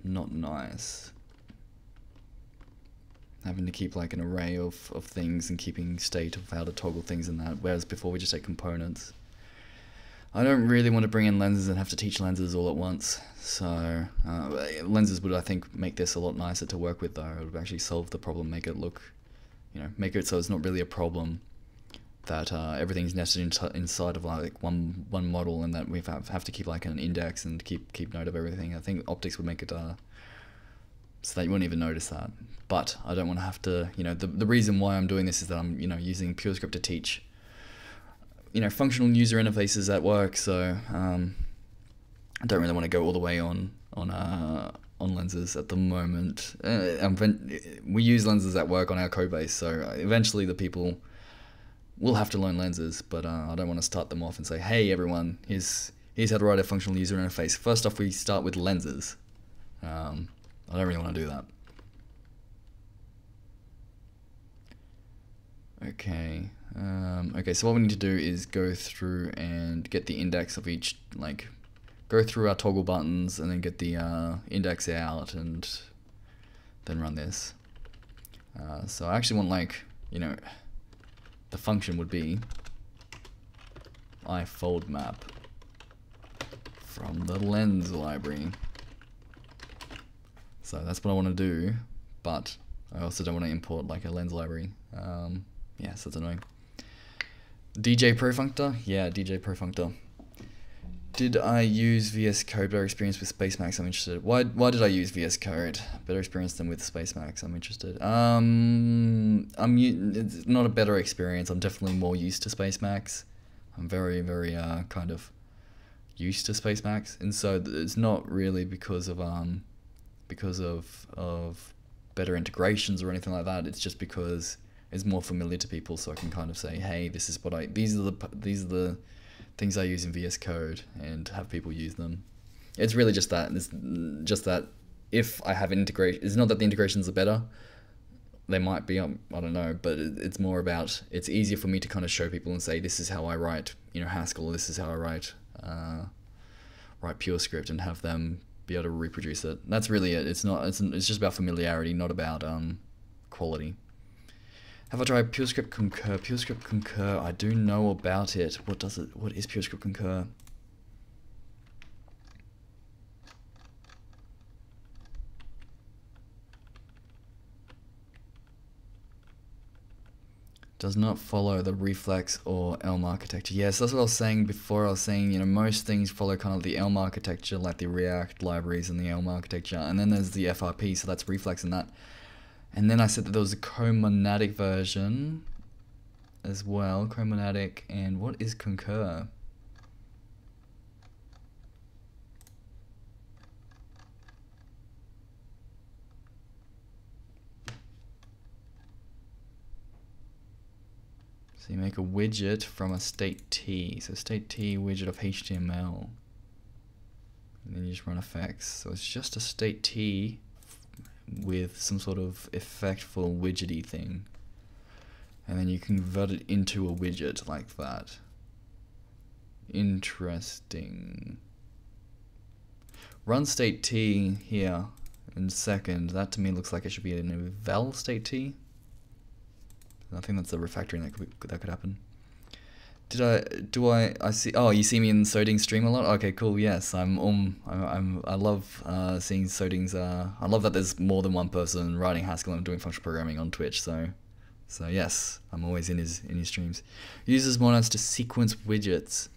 not nice. Having to keep like an array of things and keeping state of how to toggle things in that, whereas before we just had components. I don't really want to bring in lenses and have to teach lenses all at once, so lenses would, I think, make this a lot nicer to work with though. It would actually solve the problem, make it look, you know, make it so it's not really a problem that everything's nested inside of like one model, and that we have to keep like an index and keep note of everything. I think optics would make it so that you wouldn't even notice that. But I don't want to have to, you know, the reason why I'm doing this is that I'm, you know, using PureScript to teach, you know, functional user interfaces at work. So I don't really want to go all the way on lenses at the moment. We use lenses at work on our code base, so eventually the people will have to learn lenses. But I don't want to start them off and say, hey everyone, here's how to write a functional user interface. First off, we start with lenses. I don't really want to do that. Okay. Okay, so what we need to do is go through and get the index of each like go through our toggle buttons and then get the index out and then run this. So I actually want, like, you know, the function would be iFoldMap from the lens library. So that's what I want to do, but I also don't want to import like a lens library. Yeah, so it's annoying. DJ Profunctor? Yeah, DJ Profunctor. Did I use VS Code? Better experience with Spacemacs? I'm interested. Why did I use VS Code? Better experience than with Spacemacs? I'm interested. It's not a better experience. I'm definitely more used to Spacemacs. I'm very kind of used to Spacemacs, and so it's not really because of better integrations or anything like that. It's just because it's more familiar to people, so I can kind of say, hey, this is what these are the things I use in VS Code, and have people use them. It's really just that. It's just that if I have an integration, it's not that the integrations are better. They might be, I don't know, but it's more about, it's easier for me to kind of show people and say, this is how I write, you know, Haskell, this is how I write PureScript, and have them be able to reproduce it. That's really it. It's just about familiarity, not about quality. Have I tried PureScript Concur? PureScript Concur, I do know about it. What is PureScript Concur? Does not follow the reflex or Elm architecture. Yes, that's what I was saying before. I was saying, you know, most things follow kind of the Elm architecture, like the React libraries and the Elm architecture, and then there's the FRP, so that's reflex and that. And then I said that there was a comonadic version as well. Comonadic, and what is Concur? So you make a widget from a state T. So state T widget of HTML. And then you just run effects. So it's just a state T with some sort of effectful widgety thing. And then you convert it into a widget like that. Interesting. Run state T here in second. That to me looks like it should be an eval state T. I think that's the refactoring that could happen. I see? Oh, you see me in Soding's stream a lot. Okay, cool. Yes, I love seeing Soding's. I love that there's more than one person writing Haskell and doing functional programming on Twitch. So yes, I'm always in his streams. Uses monads to sequence widgets.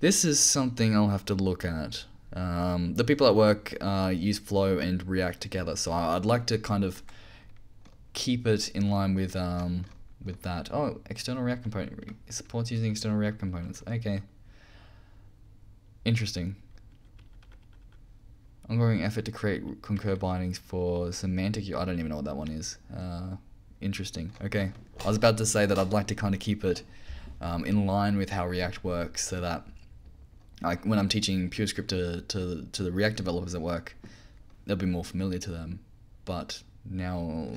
This is something I'll have to look at. The people at work use Flow and React together, so I'd like to kind of keep it in line with that. Oh, external React component. It supports using external React components. Okay. Interesting. Ongoing effort to create concur bindings for semantic. I don't even know what that one is. Interesting. Okay. I was about to say that I'd like to kind of keep it in line with how React works, so that like when I'm teaching PureScript to the React developers at work, they'll be more familiar to them. But now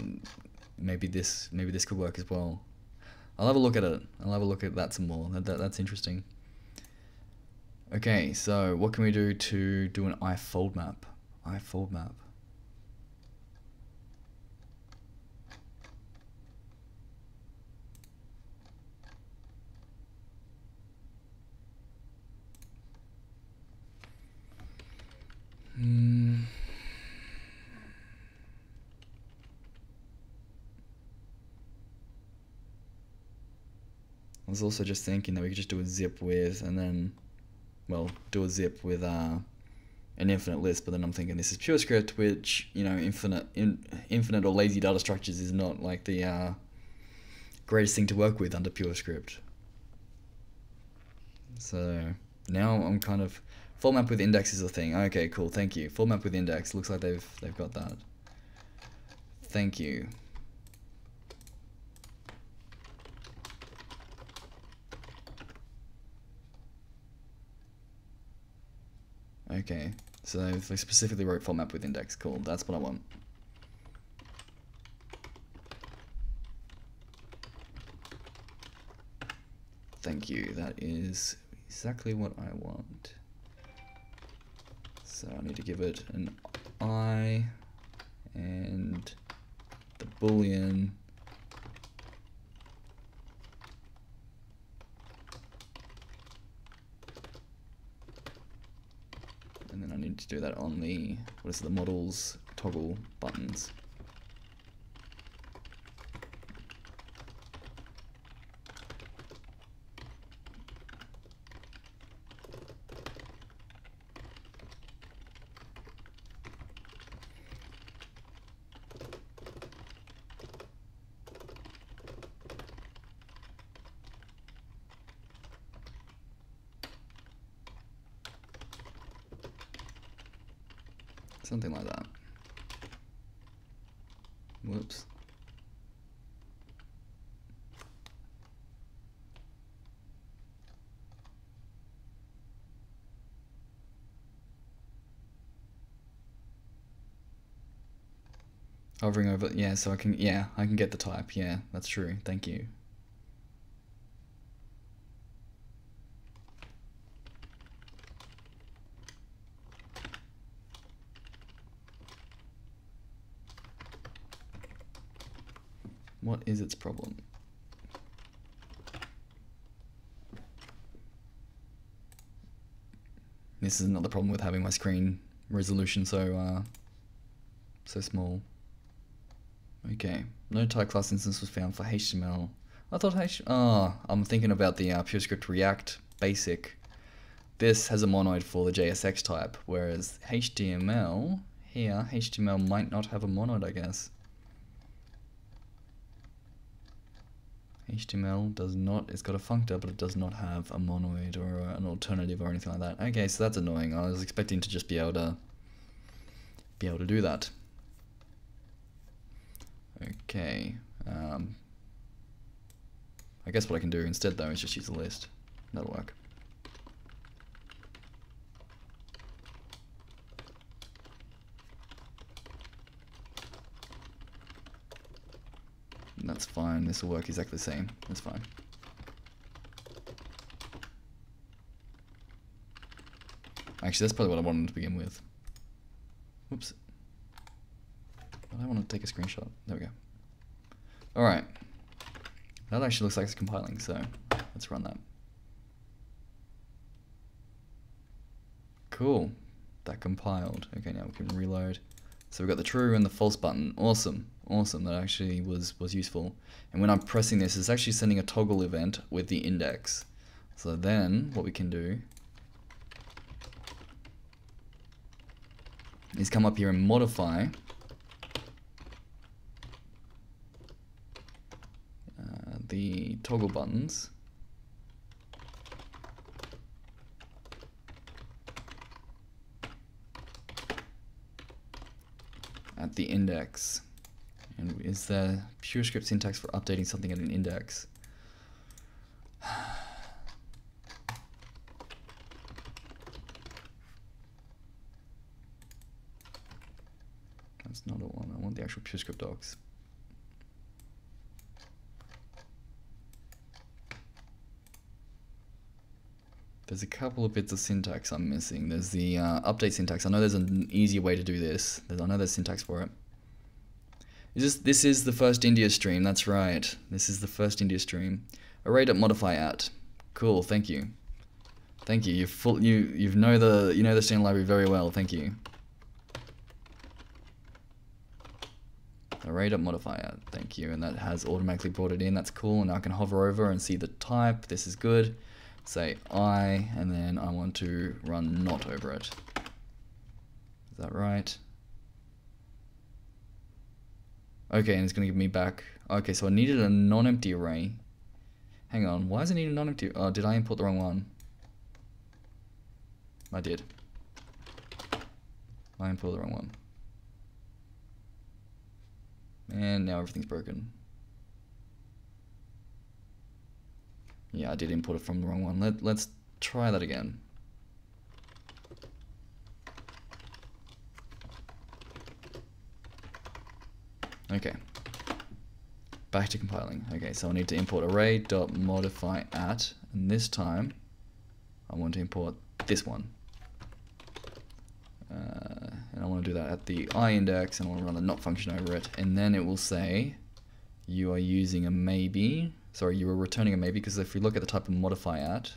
maybe this could work as well. I'll have a look at it. I'll have a look at that some more. That's interesting. Okay, so what can we do to do an iFoldMap? iFoldMap. I was also just thinking that we could just do a zip with, and then, well, do a zip with an infinite list, but then I'm thinking this is PureScript, which, you know, infinite or lazy data structures is not like the greatest thing to work with under PureScript. So now I'm kind of, full map with index is a thing. Okay, cool, thank you. Full map with index, looks like they've got that. Thank you. Okay, so they specifically wrote full map with index. Cool, that's what I want. Thank you, that is exactly what I want. So I need to give it an I and the boolean and then I need to do that on the the models toggle buttons. Something like that. Whoops. Hovering over, yeah, so I can get the type, yeah, that's true, thank you. What is its problem? This is another problem with having my screen resolution so small. Okay, no type class instance was found for HTML. I thought I'm thinking about the PureScript React basic. This has a monoid for the JSX type, whereas HTML here, HTML might not have a monoid, I guess. HTML does not, it's got a functor, but it does not have a monoid or an alternative or anything like that. Okay, so that's annoying. I was expecting to just be able to do that. Okay, I guess what I can do instead though is just use a list. That'll work. That's fine, this will work exactly the same, that's fine. Actually, that's probably what I wanted to begin with. Whoops. I want to take a screenshot. There we go. Alright. That actually looks like it's compiling, so let's run that. Cool. That compiled. Okay, now we can reload. So we've got the true and the false button. Awesome. Awesome. That actually was useful. And when I'm pressing this, it's actually sending a toggle event with the index. So then what we can do is come up here and modify the toggle buttons at the index. And is there PureScript syntax for updating something at an index? That's not a one. I want the actual PureScript docs. There's a couple of bits of syntax I'm missing. There's the update syntax. I know there's an easier way to do this. I know there's syntax for it. This is the first India stream. That's right. This is the first India stream. Array.modify at. Cool. Thank you. Thank you. You know the stream library very well. Thank you. Array.modify at. Thank you. And that has automatically brought it in. That's cool. And now I can hover over and see the type. This is good. Say I, and then I want to run not over it. Is that right? Okay, and it's going to give me back. Okay, so I needed a non-empty array. Hang on, why does it need a non-empty? Oh, did I import the wrong one? I did. I imported the wrong one. And now everything's broken. Yeah, I did import it from the wrong one. Let's try that again. Okay. Back to compiling. Okay, so I need to import array.modify at, and this time I want to import this one. want to do that at the I index, and I want to run the not function over it, and then it will say you are using a maybe. Sorry, you are returning a maybe, because if we look at the type of modify at,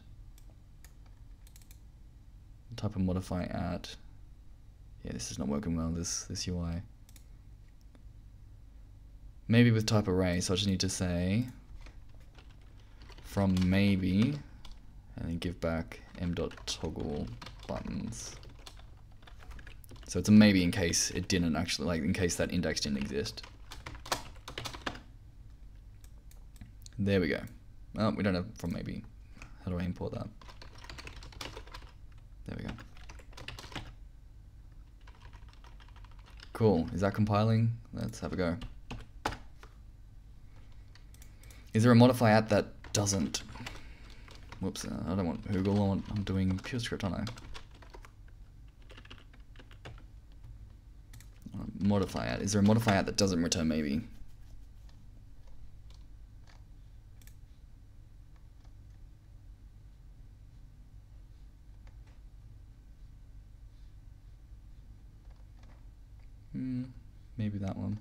yeah, this is not working well, this UI. Maybe with type array, so I just need to say from maybe, and then give back m.toggle buttons. So it's a maybe in case it didn't actually, like in case that index didn't exist. There we go. Oh, we don't have from maybe. How do I import that? There we go. Cool. Is that compiling? Let's have a go. Is there a modify at that doesn't? Whoops, I don't want Google, I'm doing PureScript, aren't I? Modify at. Is there a modify at that doesn't return maybe? Maybe that one.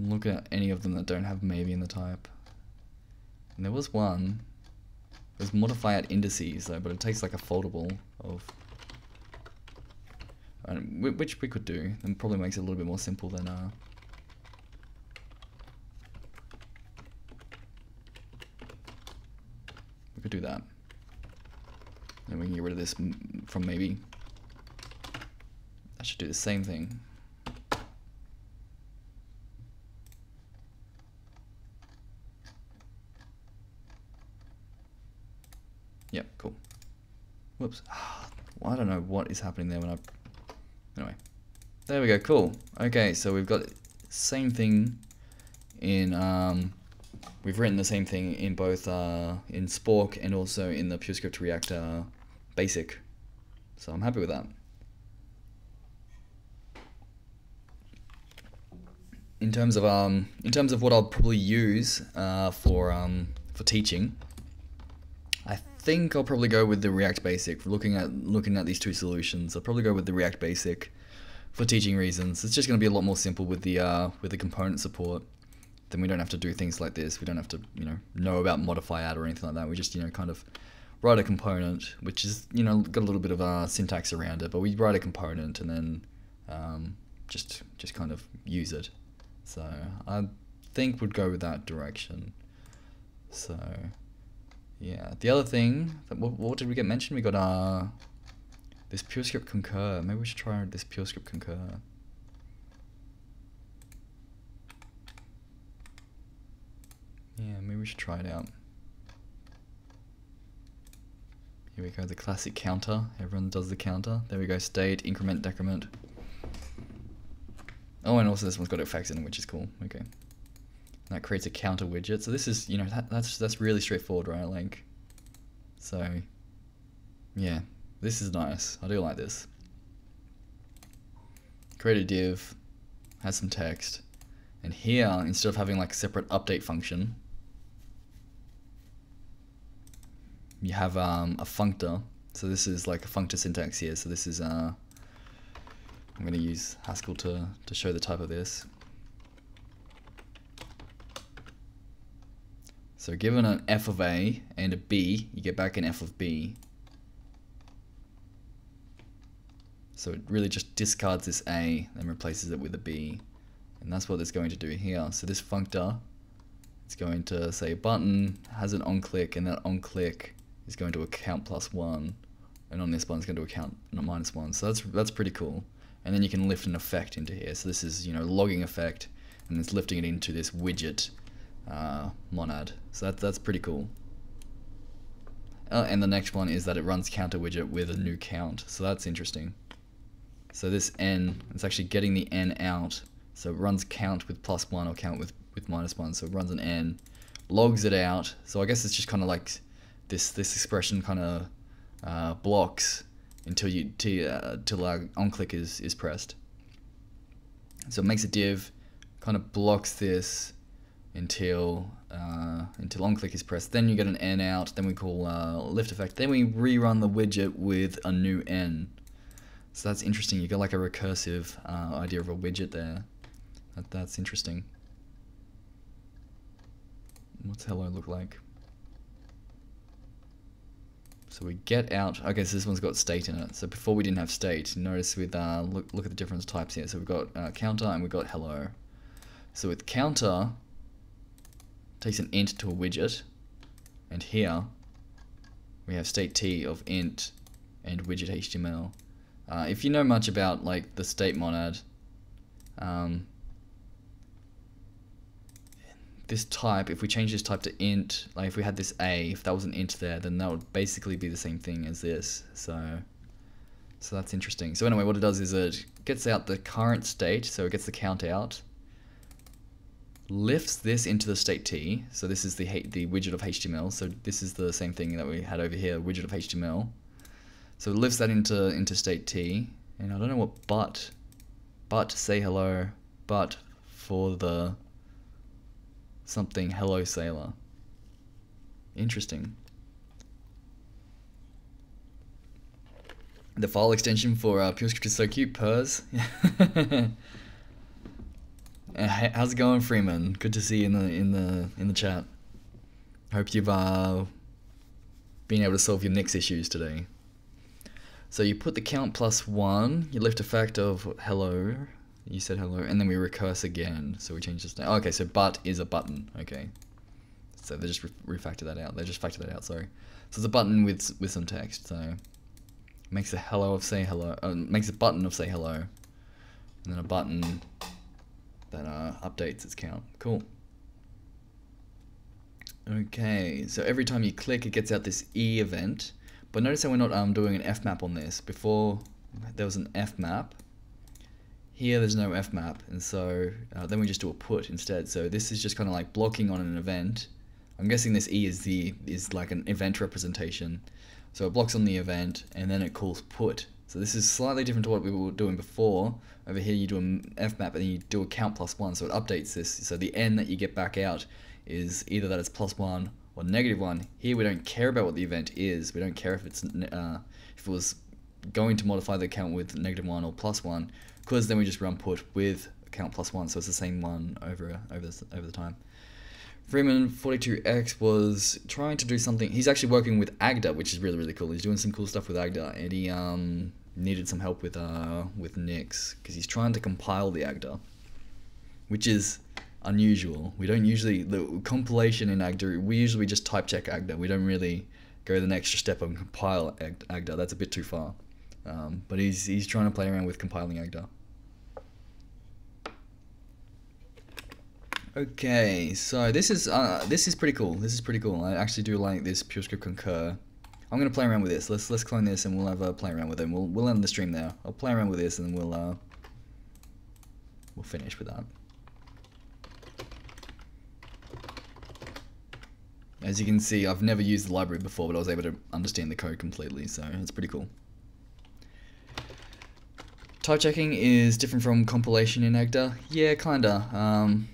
Look at any of them that don't have maybe in the type. And there was one. There's modify at indices though, but it takes like a foldable of, which we could do, and probably makes it a little bit more simple than we could do that. And we can get rid of this from maybe. I should do the same thing. Yep, cool. Whoops. Well, I don't know what is happening there when I... Anyway. There we go, cool. Okay, so we've got same thing in... we've written the same thing in both in Spork and also in the PureScript React basic. So I'm happy with that. In terms of what I'll probably use for teaching, I think I'll probably go with the React Basic. Looking at these two solutions, I'll probably go with the React Basic for teaching reasons. It's just going to be a lot more simple with the component support. Then we don't have to do things like this. We don't have to know about modify add or anything like that. We just kind of write a component, which is got a little bit of syntax around it, but we write a component and then just kind of use it. So I think we'd go with that direction. So. Yeah, the other thing, what did we get mentioned? We got this PureScript concur. Maybe we should try this PureScript concur. Yeah, maybe we should try it out. Here we go, the classic counter. Everyone does the counter. There we go, state, increment, decrement. Oh, and also this one's got effects in it, which is cool. Okay. That creates a counter widget. So this is, that's really straightforward, right? Like, so, yeah, this is nice. I do like this. Create a div, has some text, and here, instead of having like a separate update function, you have a functor. So this is like a functor syntax here. So this is, I'm going to use Haskell to show the type of this. So given an f of a and a b, you get back an f of b. So it really just discards this a and replaces it with a b. And that's what it's going to do here. So this functor, it's going to say button has an onClick, and that onClick is going to account +1. And on this one, it's going to account -1. So that's pretty cool. And then you can lift an effect into here. So this is logging effect, and it's lifting it into this widget monad. So that's pretty cool. And the next one is that it runs counter widget with a new count. So that's interesting. So this n, it's actually getting the n out. So it runs count with +1 or count with -1. So it runs an n, logs it out. So I guess it's just kind of like this expression kind of blocks until till on click is pressed. So it makes a div, kind of blocks this until on click is pressed. Then you get an n out. Then we call lift effect. Then we rerun the widget with a new n. So that's interesting. You got like a recursive idea of a widget there. That's interesting. What's hello look like? So we get out. Okay, so this one's got state in it. So before we didn't have state. Notice with look at the different types here. So we've got counter and we've got hello. So with counter, takes an int to a widget, and here we have state t of int and widget HTML. If you know much about like the state monad, this type, if we change this type to int, like if we had this a, if that was an int there, then that would basically be the same thing as this. So that's interesting. So anyway, what it does is it gets out the current state, so it gets the count out, lifts this into the state t, so this is the widget of HTML, so this is the same thing that we had over here, widget of HTML. So it lifts that into state t, and I don't know what but say hello, but for the something hello sailor. Interesting. The file extension for PureScript is so cute, Pers. How's it going, Freeman? Good to see you in the chat. Hope you've been able to solve your Nix issues today. So you put the count +1, you lift effect of hello, you said hello, and then we recurse again. So we change this now. Okay, so but is a button. Okay, so they just refactor that out. They just factor that out. Sorry. So it's a button with some text. So makes a hello of say hello. Makes a button of say hello, and then a button that updates its count. Cool. Okay, so every time you click, it gets out this E event. But notice how we're not doing an fmap on this. Before there was an fmap. Here there's no fmap, and so then we just do a put instead. So this is just kind of like blocking on an event. I'm guessing this E is like an event representation. So it blocks on the event, and then it calls put. So this is slightly different to what we were doing before. Over here you do an fmap, and then you do a count +1, so it updates this. So the n that you get back out is either that it's +1 or -1. Here we don't care about what the event is. We don't care if it's if it was going to modify the count with -1 or +1, because then we just run put with count +1, so it's the same one over the time. Freeman42x was trying to do something. He's actually working with Agda, which is really cool. He's doing some cool stuff with Agda, and he needed some help with Nix because he's trying to compile the Agda, which is unusual. We don't usually, the compilation in Agda, we usually just type check Agda. We don't really go the extra step and compile Agda. That's a bit too far. But he's trying to play around with compiling Agda. Okay, so this is pretty cool. This is pretty cool. I actually do like this PureScript concur. I'm gonna play around with this. Let's clone this and we'll have a play around with it. We'll end the stream there. I'll play around with this and then we'll finish with that. As you can see, I've never used the library before, but I was able to understand the code completely, so it's pretty cool. Type checking is different from compilation in Agda. Yeah, kinda.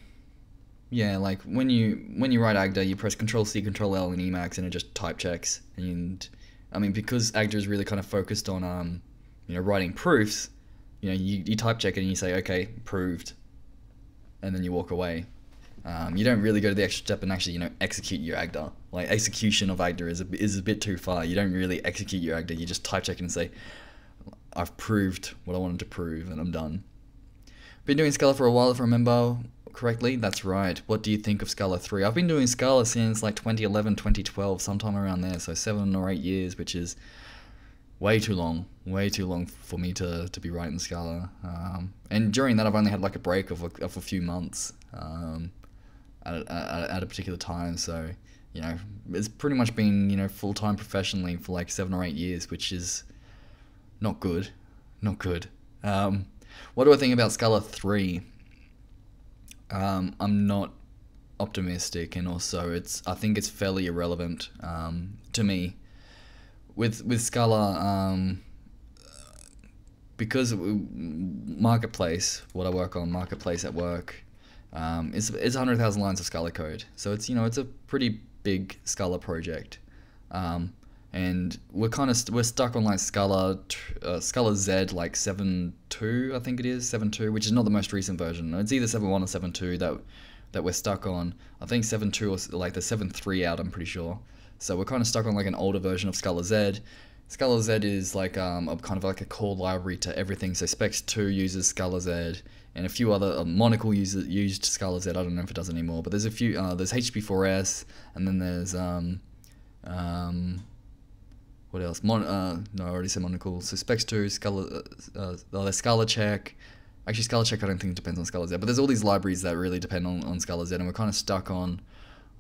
Yeah, like when you write Agda, you press Control-C, Control-L in Emacs, and it just type checks. And I mean, because Agda is really kind of focused on writing proofs, you type check it and you say okay, proved, and then you walk away. You don't really go to the extra step and actually execute your Agda. Like execution of Agda is a bit too far. You don't really execute your Agda. You just type check it and say I've proved what I wanted to prove and I'm done. Been doing Scala for a while, if I remember correctly. That's right. What do you think of Scala 3? I've been doing Scala since like 2011, 2012, sometime around there, so 7 or 8 years, which is way too long for me to be writing Scala. And during that, I've only had like a break of a few months at a particular time, so it's pretty much been full-time professionally for like 7 or 8 years, which is not good. What do I think about Scala 3? I'm not optimistic, and also I think it's fairly irrelevant to me. With Scala, because Marketplace, what I work on, Marketplace at work, it's 100,000 lines of Scala code. So it's it's a pretty big Scala project, and we're stuck on like Scala Z like 7.2, I think it is 7.2, which is not the most recent version. It's either 7.1 or 7.2 that we're stuck on. I think 7.2 or like the 7.3 out, I'm pretty sure. So we're kind of stuck on like an older version of Scala Z. Scala Z is like a kind of like a core library to everything. So Specs2 uses Scala Z, and a few other Monocle used Scala Z. I don't know if it does anymore, but there's a few. There's HTTP4S, and then there's what else? No, I already said Monocle. So Specs2, Scala, there's Scala Check. Actually, Scala Check I don't think it depends on Scala Z, but there's all these libraries that really depend on Scala Z, and we're kind of stuck on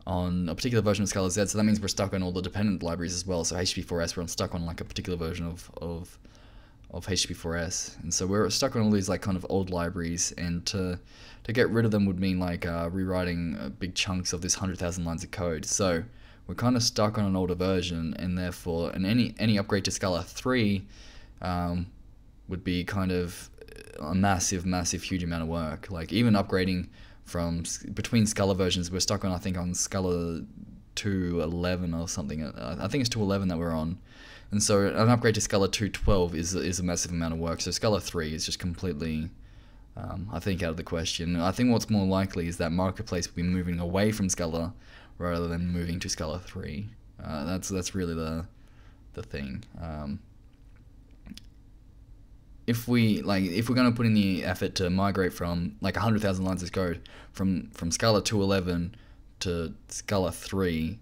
a particular version of Scala Z, so that means we're stuck on all the dependent libraries as well. So HTTP4S, we're stuck on like a particular version of HTTP4S, and so we're stuck on all these like kind of old libraries, and to get rid of them would mean like rewriting big chunks of this 100,000 lines of code. So we're kind of stuck on an older version, and therefore, any upgrade to Scala 3 would be kind of a massive, huge amount of work. Like even upgrading between Scala versions, we're stuck on, I think, on Scala 2.11 or something. I think it's 2.11 that we're on, and so an upgrade to Scala 2.12 is a massive amount of work. So Scala 3 is just completely, I think, out of the question. I think what's more likely is that Marketplace will be moving away from Scala rather than moving to Scala 3. That's really the thing. If we're going to put in the effort to migrate from like 100,000 lines of code from Scala 2.11 to Scala 3,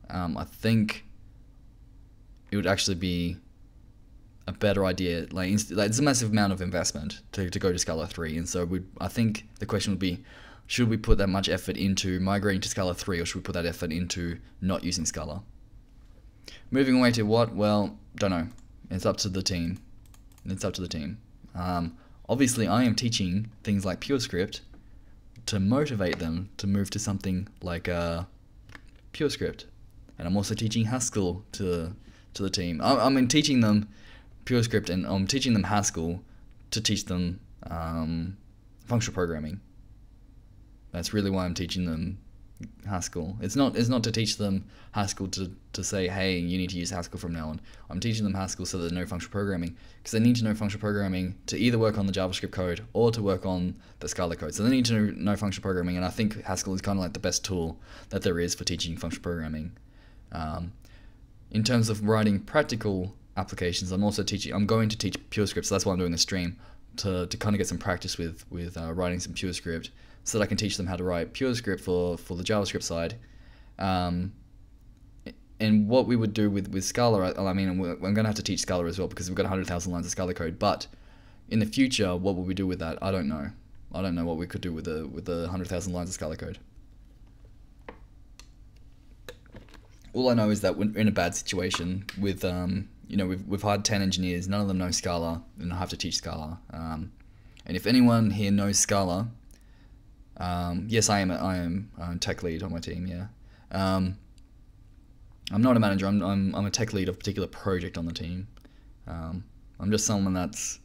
I think it would actually be a better idea. Like it's a massive amount of investment to go to Scala 3, and so I think the question would be, should we put that much effort into migrating to Scala 3, or should we put that effort into not using Scala? Moving away to what? Well, don't know. It's up to the team. Obviously, I am teaching things like PureScript to motivate them to move to something like PureScript, and I'm also teaching Haskell to the team. I'm teaching them PureScript, and I'm teaching them Haskell to teach them functional programming. That's really why I'm teaching them Haskell. It's not to teach them Haskell to say, hey, you need to use Haskell from now on. I'm teaching them Haskell so that they know functional programming, because they need to know functional programming to either work on the JavaScript code or to work on the Scala code. So they need to know functional programming, and I think Haskell is kind of like the best tool that there is for teaching functional programming. In terms of writing practical applications, I'm going to teach PureScript, so that's why I'm doing the stream, to kind of get some practice with writing some PureScript, so that I can teach them how to write PureScript for the JavaScript side. And what we would do with Scala, I mean, I'm going to have to teach Scala as well, because we've got 100,000 lines of Scala code, but in the future, what will we do with that? I don't know. I don't know what we could do with the 100,000 lines of Scala code. All I know is that we're in a bad situation with, we've hired 10 engineers, none of them know Scala, and I have to teach Scala. And if anyone here knows Scala, yes, I am a tech lead on my team. Yeah, I'm not a manager. I'm a tech lead of a particular project on the team. I'm just someone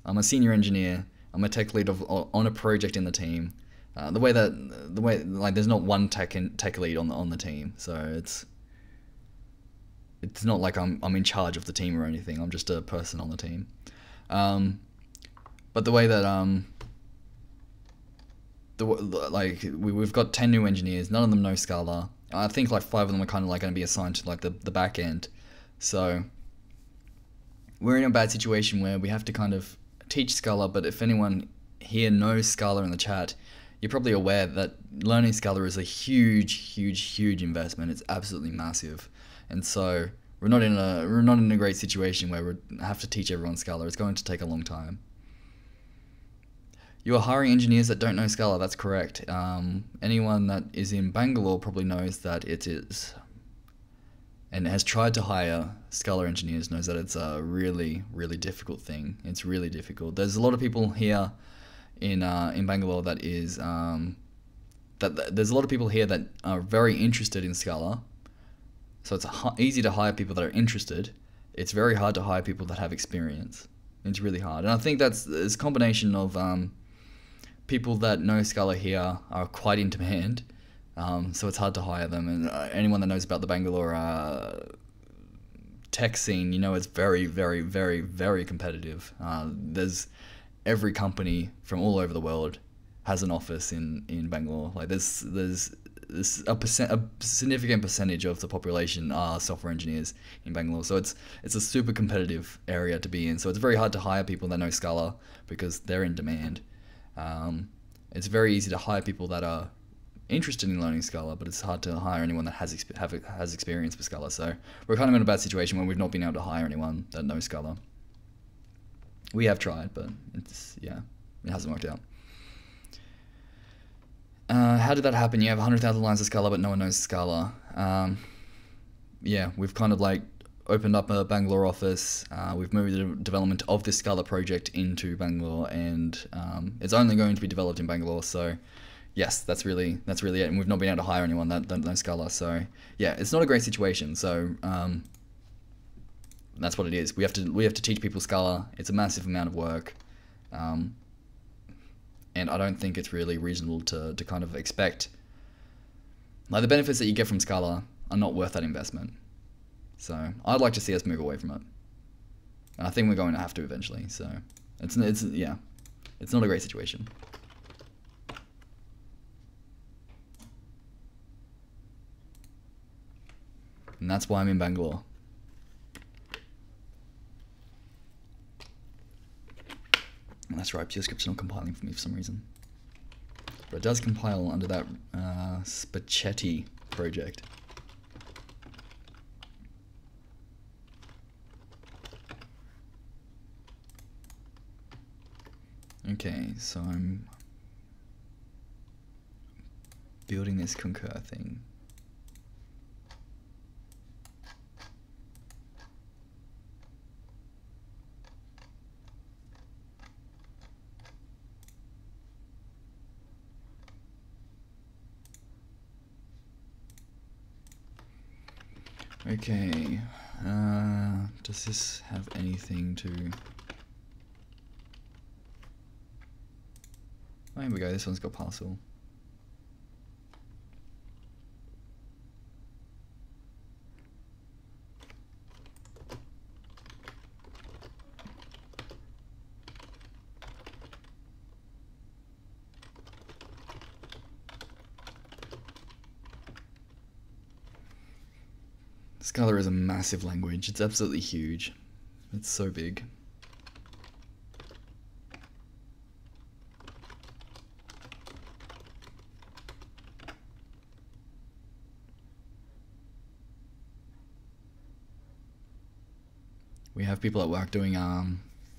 I'm a senior engineer. I'm a tech lead on a project in the team. The way there's not one tech lead on the team, so it's not like I'm in charge of the team or anything. I'm just a person on the team. But the way that we've got 10 new engineers, none of them know Scala. I think like 5 of them are kind of like going to be assigned to like the back end. So we're in a bad situation where we have to kind of teach Scala, but if anyone here knows Scala in the chat, you're probably aware that learning Scala is a huge investment. It's absolutely massive. And so we're not in a great situation where we have to teach everyone Scala. It's going to take a long time. You are hiring engineers that don't know Scala, that's correct. Anyone that is in Bangalore probably knows that it is, and has tried to hire Scala engineers, knows that it's a really difficult thing. It's really difficult. There's a lot of people here in Bangalore that is that there's a lot of people here that are very interested in Scala. So it's easy to hire people that are interested. It's very hard to hire people that have experience. It's really hard. And I think it's a combination of people that know Scala here are quite in demand. So it's hard to hire them. And anyone that knows about the Bangalore tech scene, it's very, very, very, very competitive. There's every company from all over the world has an office in Bangalore. Like there's a significant percentage of the population are software engineers in Bangalore. So it's a super competitive area to be in. So it's very hard to hire people that know Scala because they're in demand. It's very easy to hire people that are interested in learning Scala, but it's hard to hire anyone that has experience with Scala. So we're kind of in a bad situation where we've not been able to hire anyone that knows Scala. We have tried, but it hasn't worked out. How did that happen? You have 100,000 lines of Scala, but no one knows Scala. We've kind of like opened up a Bangalore office. We've moved the development of this Scala project into Bangalore, and it's only going to be developed in Bangalore. So yes, that's really it. And we've not been able to hire anyone that knows Scala. So yeah, it's not a great situation. So that's what it is. We have to teach people Scala. It's a massive amount of work. And I don't think it's really reasonable to kind of expect, like, the benefits that you get from Scala are not worth that investment. So I'd like to see us move away from it. And I think we're going to have to eventually. So it's not a great situation. And that's why I'm in Bangalore. That's right, PureScript's not compiling for me for some reason. But it does compile under that Spaghetti project. Okay, so I'm building this Concur thing. Okay, does this have anything to... Oh, here we go, this one's got parcel. Scala is a massive language. It's absolutely huge. It's so big. We have people at work doing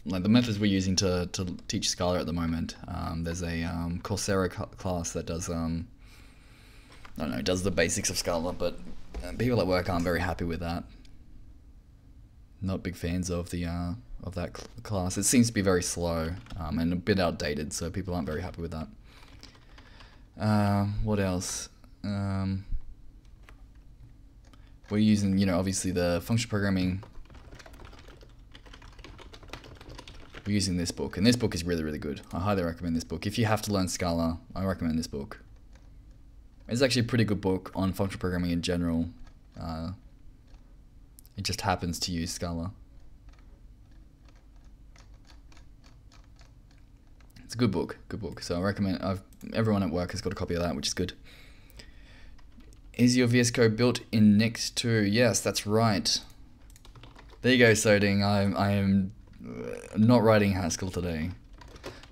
like the methods we're using to teach Scala at the moment. There's a Coursera class that does I don't know, does the basics of Scala, but people at work aren't very happy with that. Not big fans of the of that class. It seems to be very slow and a bit outdated, so people aren't very happy with that. What else? We're using, obviously the functional programming. We're using this book, and this book is really, really good. I highly recommend this book. If you have to learn Scala, I recommend this book. It's actually a pretty good book on functional programming in general. It just happens to use Scala. It's a good book, So I recommend. Everyone at work has got a copy of that, which is good. Is your VS Code built in Next2? Yes, that's right. There you go, Soding. I am not writing Haskell today.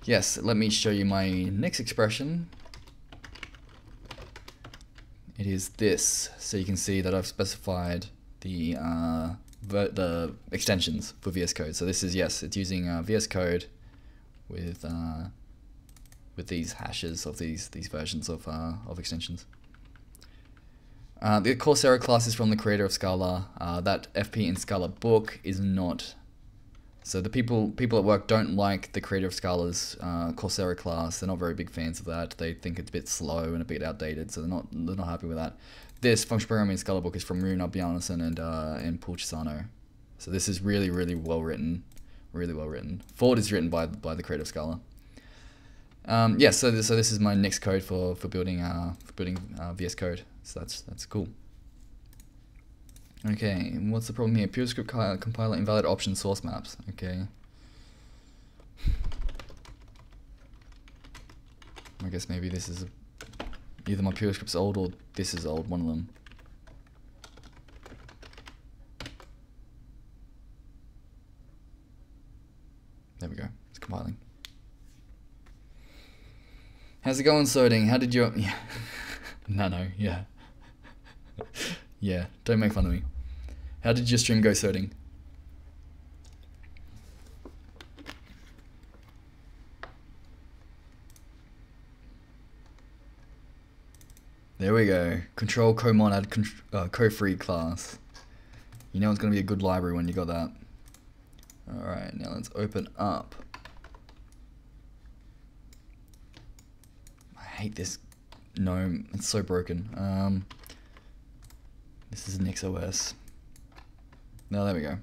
Yes, let me show you my next expression. It is this, so you can see that I've specified the extensions for VS Code. So this is, yes, it's using VS Code with these hashes of these versions of extensions. The Coursera class is from the creator of Scala. That FP in Scala book is not So the people at work don't like the Creator of Scala's Coursera class. They're not very big fans of that. They think it's a bit slow and a bit outdated, so they're not happy with that. This Functional Programming Scala book is from Runa Bjarnason and Paul Chisano. So this is really, really well written. Really well written. Ford is written by the Creator of Scala. Yeah, so this is my next code for building VS Code. So that's cool. Okay, what's the problem here? PureScript compiler invalid option source maps. Okay. I guess maybe this is either my PureScript's old or this is old, one of them. There we go, it's compiling. How's it going, Soding? How did you... Yeah. No, yeah. Yeah, don't make fun of me. How did your stream go, Soding? There we go. Control common add co-free class. You know it's going to be a good library when you got that. Alright, now let's open up. I hate this GNOME. It's so broken. This is NixOS. Now there we go.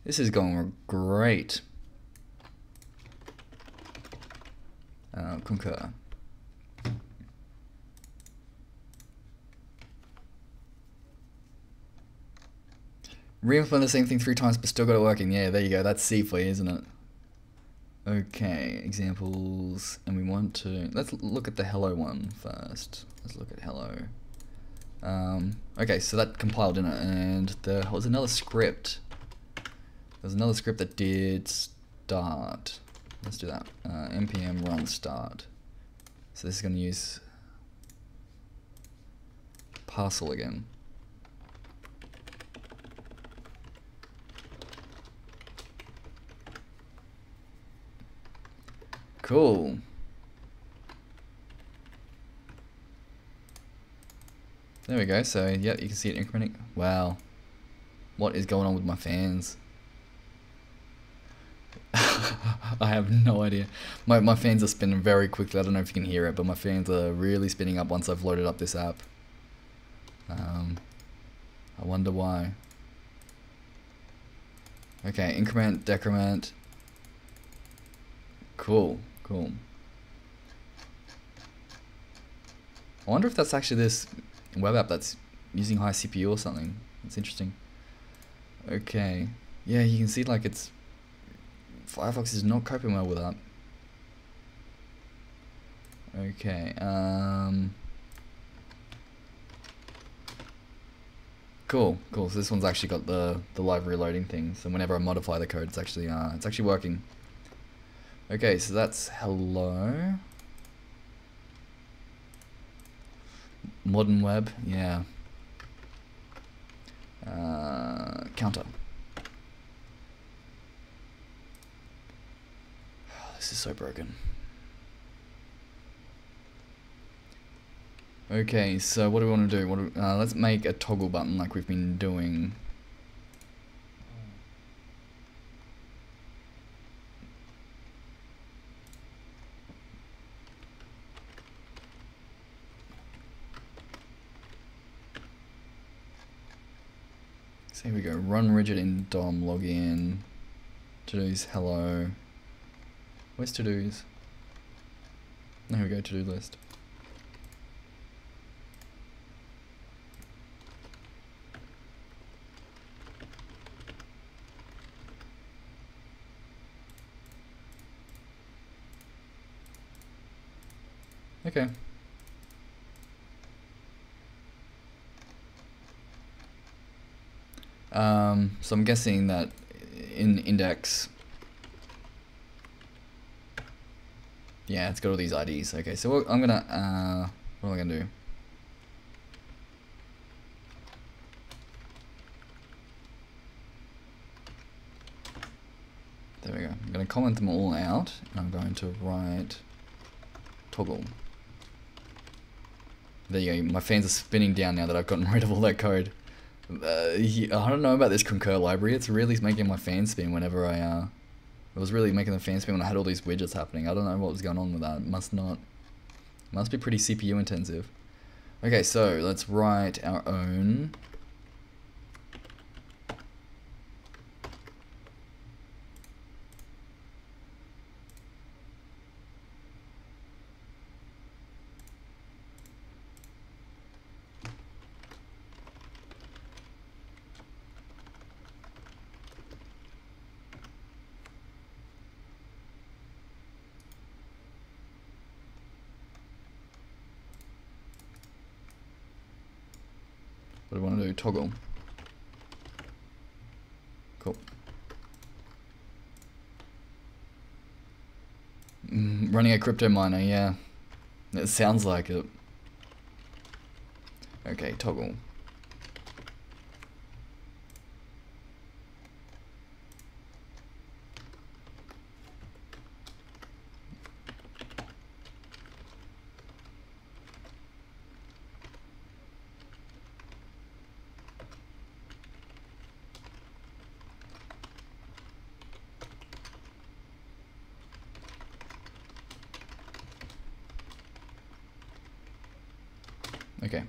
This is going great. Concur. Re-implement the same thing 3 times but still got it working. Yeah, there you go. That's C for you, isn't it? Okay, examples. And we want to... Let's look at the hello one first. Let's look at hello. Okay, so that compiled in it, and there was another script. There's another script that did start. Let's do that. npm run start. So this is going to use parcel again. Cool. There we go. So yeah, you can see it incrementing. Wow. What is going on with my fans? I have no idea. My fans are spinning very quickly. I don't know if you can hear it, but my fans are really spinning up once I've loaded up this app. I wonder why. Okay, increment, decrement. Cool. I wonder if that's actually this web app that's using high CPU or something. That's interesting. Okay. Yeah, you can see like it's... Firefox is not coping well with that. Okay. Cool. So this one's actually got the live reloading thing. So whenever I modify the code, it's actually working. Okay, so that's hello. Modern web, yeah. Counter. Oh, this is so broken. Okay, so what do we want to do? Let's make a toggle button like we've been doing. So here we go, run rigid in DOM, login, to-dos, hello. Where's to-dos? There we go, to-do list. Okay. So I'm guessing that in index, yeah, it's got all these IDs. Okay, so I'm gonna, what am I gonna do? There we go. I'm gonna comment them all out, and I'm going to write toggle. There you go. My fans are spinning down now that I've gotten rid of all that code. I don't know about this concur library. It's really making my fan spin whenever it was really making the fan spin when I had all these widgets happening. I don't know what was going on with that. Must be pretty CPU intensive. Okay, so let's write our own. What do I want to do? Toggle. Cool. Running a crypto miner, yeah. It sounds like it. Okay, toggle. Okay.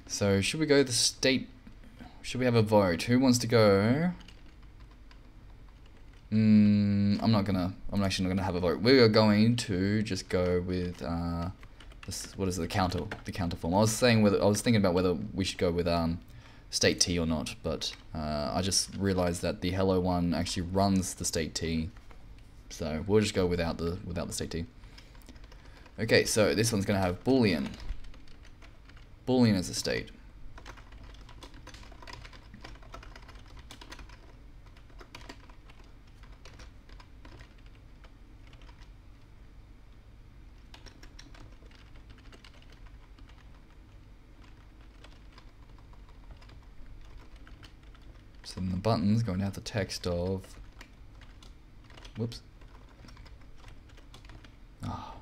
So should we go the state? Should we have a vote? Who wants to go? I'm actually not gonna have a vote. We are going to just go with this, what is it, the counter form. I was thinking about whether we should go with state T or not, but I just realized that the hello one actually runs the state T, so we'll just go without the state T. Okay, so this one's gonna have boolean as a state. So then the button's going to have the text of, whoops. Oh.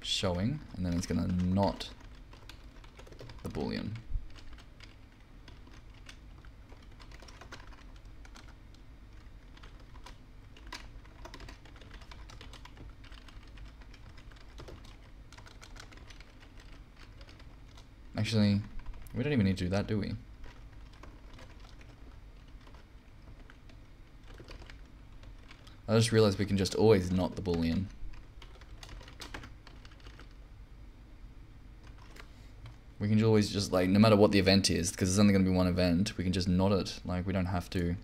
Showing, and then it's going to not the boolean. Actually, we don't even need to do that, do we? I just realized we can just always not the boolean. We can always just, like, no matter what the event is, because there's only going to be one event, we can just not it. Like, we don't have to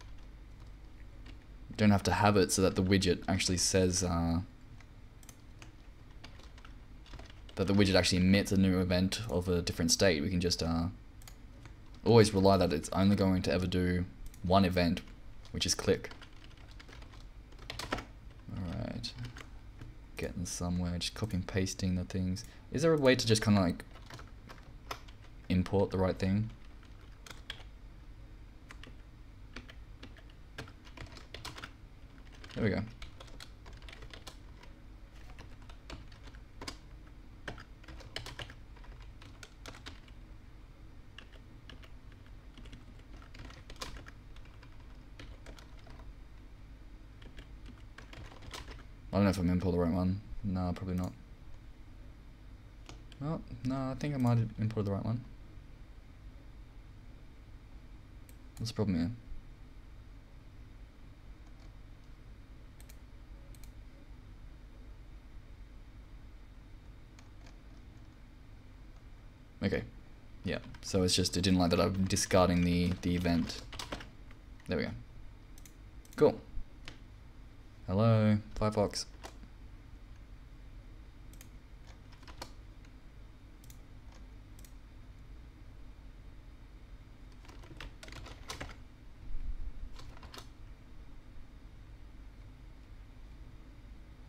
have it so that the widget actually says that the widget actually emits a new event of a different state. We can just always rely that it's only going to ever do one event, which is click. Alright. Getting somewhere, just copying and pasting the things. Is there a way to just kind of like import the right thing? There we go. I don't know if I'm import the right one. No, probably not. Oh, no, I think I might have imported the right one. What's the problem here? Okay, yeah, so it's just, it didn't like that I'm discarding the event. There we go. Cool. Hello, Firefox.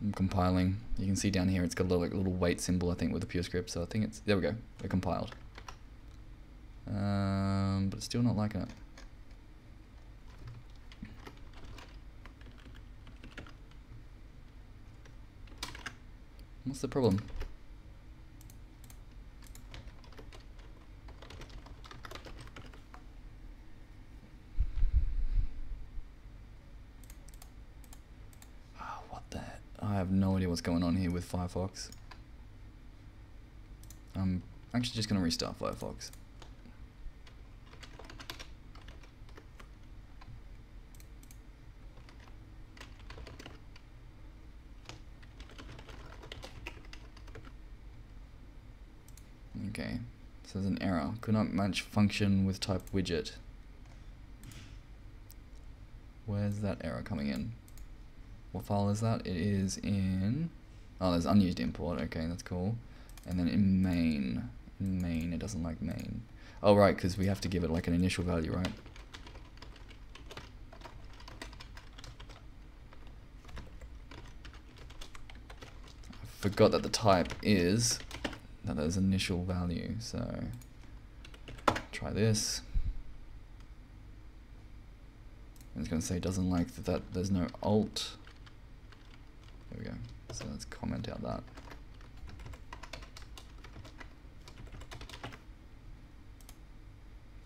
I'm compiling. You can see down here it's got a little wait symbol, I think, with the PureScript. So I think it's, there we go, we're compiled. But it's still not liking it. What's the problem? What the heck? I have no idea what's going on here with Firefox. I'm actually just going to restart Firefox. Okay, so there's an error. Could not match function with type widget. Where's that error coming in? What file is that? It is in... Oh, there's unused import. Okay, that's cool. And then in main. In main, it doesn't like main. Oh, right, because we have to give it like an initial value, right? I forgot that the type is... that there's initial value, so try this. And it's going to say doesn't like that there's no alt. There we go. So let's comment out that.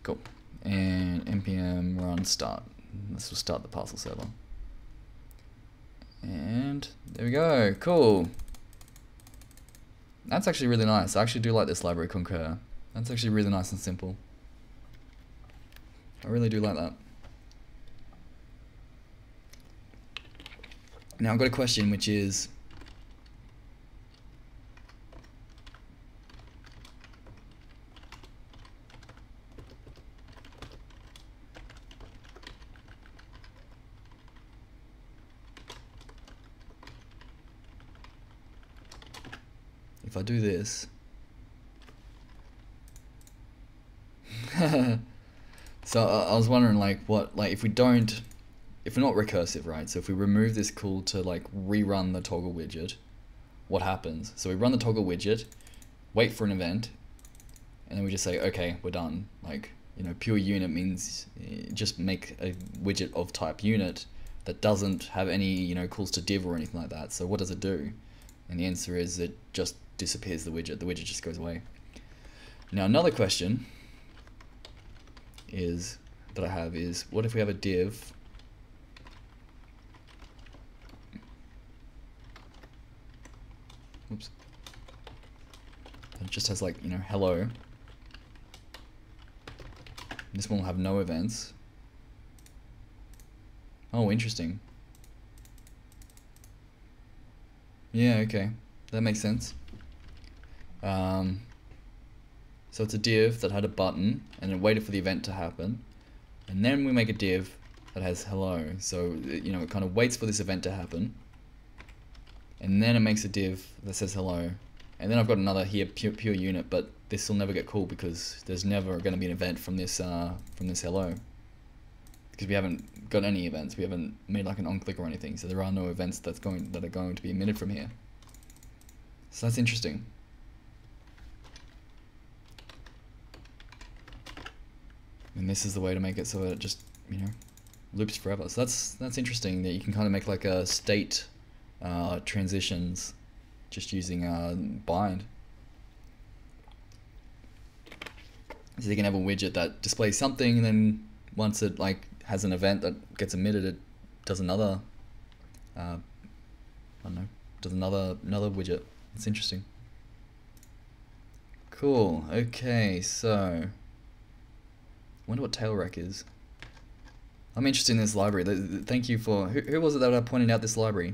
Cool. And npm run start. This will start the parcel server. And there we go. Cool. That's actually really nice. I actually do like this library, Concur. That's actually really nice and simple. I really do like that. Now I've got a question, which is... if I do this... So I was wondering, like, what, like, if we're not recursive, right? So if we remove this call to like rerun the toggle widget, what happens? So we run the toggle widget, wait for an event, and then we just say, okay, we're done. Like, you know, pure unit means just make a widget of type unit that doesn't have any, you know, calls to div or anything like that. So what does it do? And the answer is it just disappears the widget. The widget just goes away. Now another question is that I have is, what if we have a div oops. It just has like, you know, hello. This one will have no events. Oh, interesting. Yeah, okay. That makes sense. So it's a div that had a button and it waited for the event to happen. And then we make a div that has hello. So, you know, it kind of waits for this event to happen. And then it makes a div that says hello. And then I've got another here, pure unit, but this will never get called because there's never going to be an event from this hello. Because we haven't got any events. We haven't made like an on-click or anything. So there are no events that are going to be emitted from here. So that's interesting. And this is the way to make it so it just, you know, loops forever. So that's interesting that you can kind of make like a state transitions just using bind. So you can have a widget that displays something, and then once it like has an event that gets emitted, it does another I don't know, does another widget. It's interesting. Cool. Okay, so wonder what tailrack is. I'm interested in this library. Thank you for who was it that pointed out this library?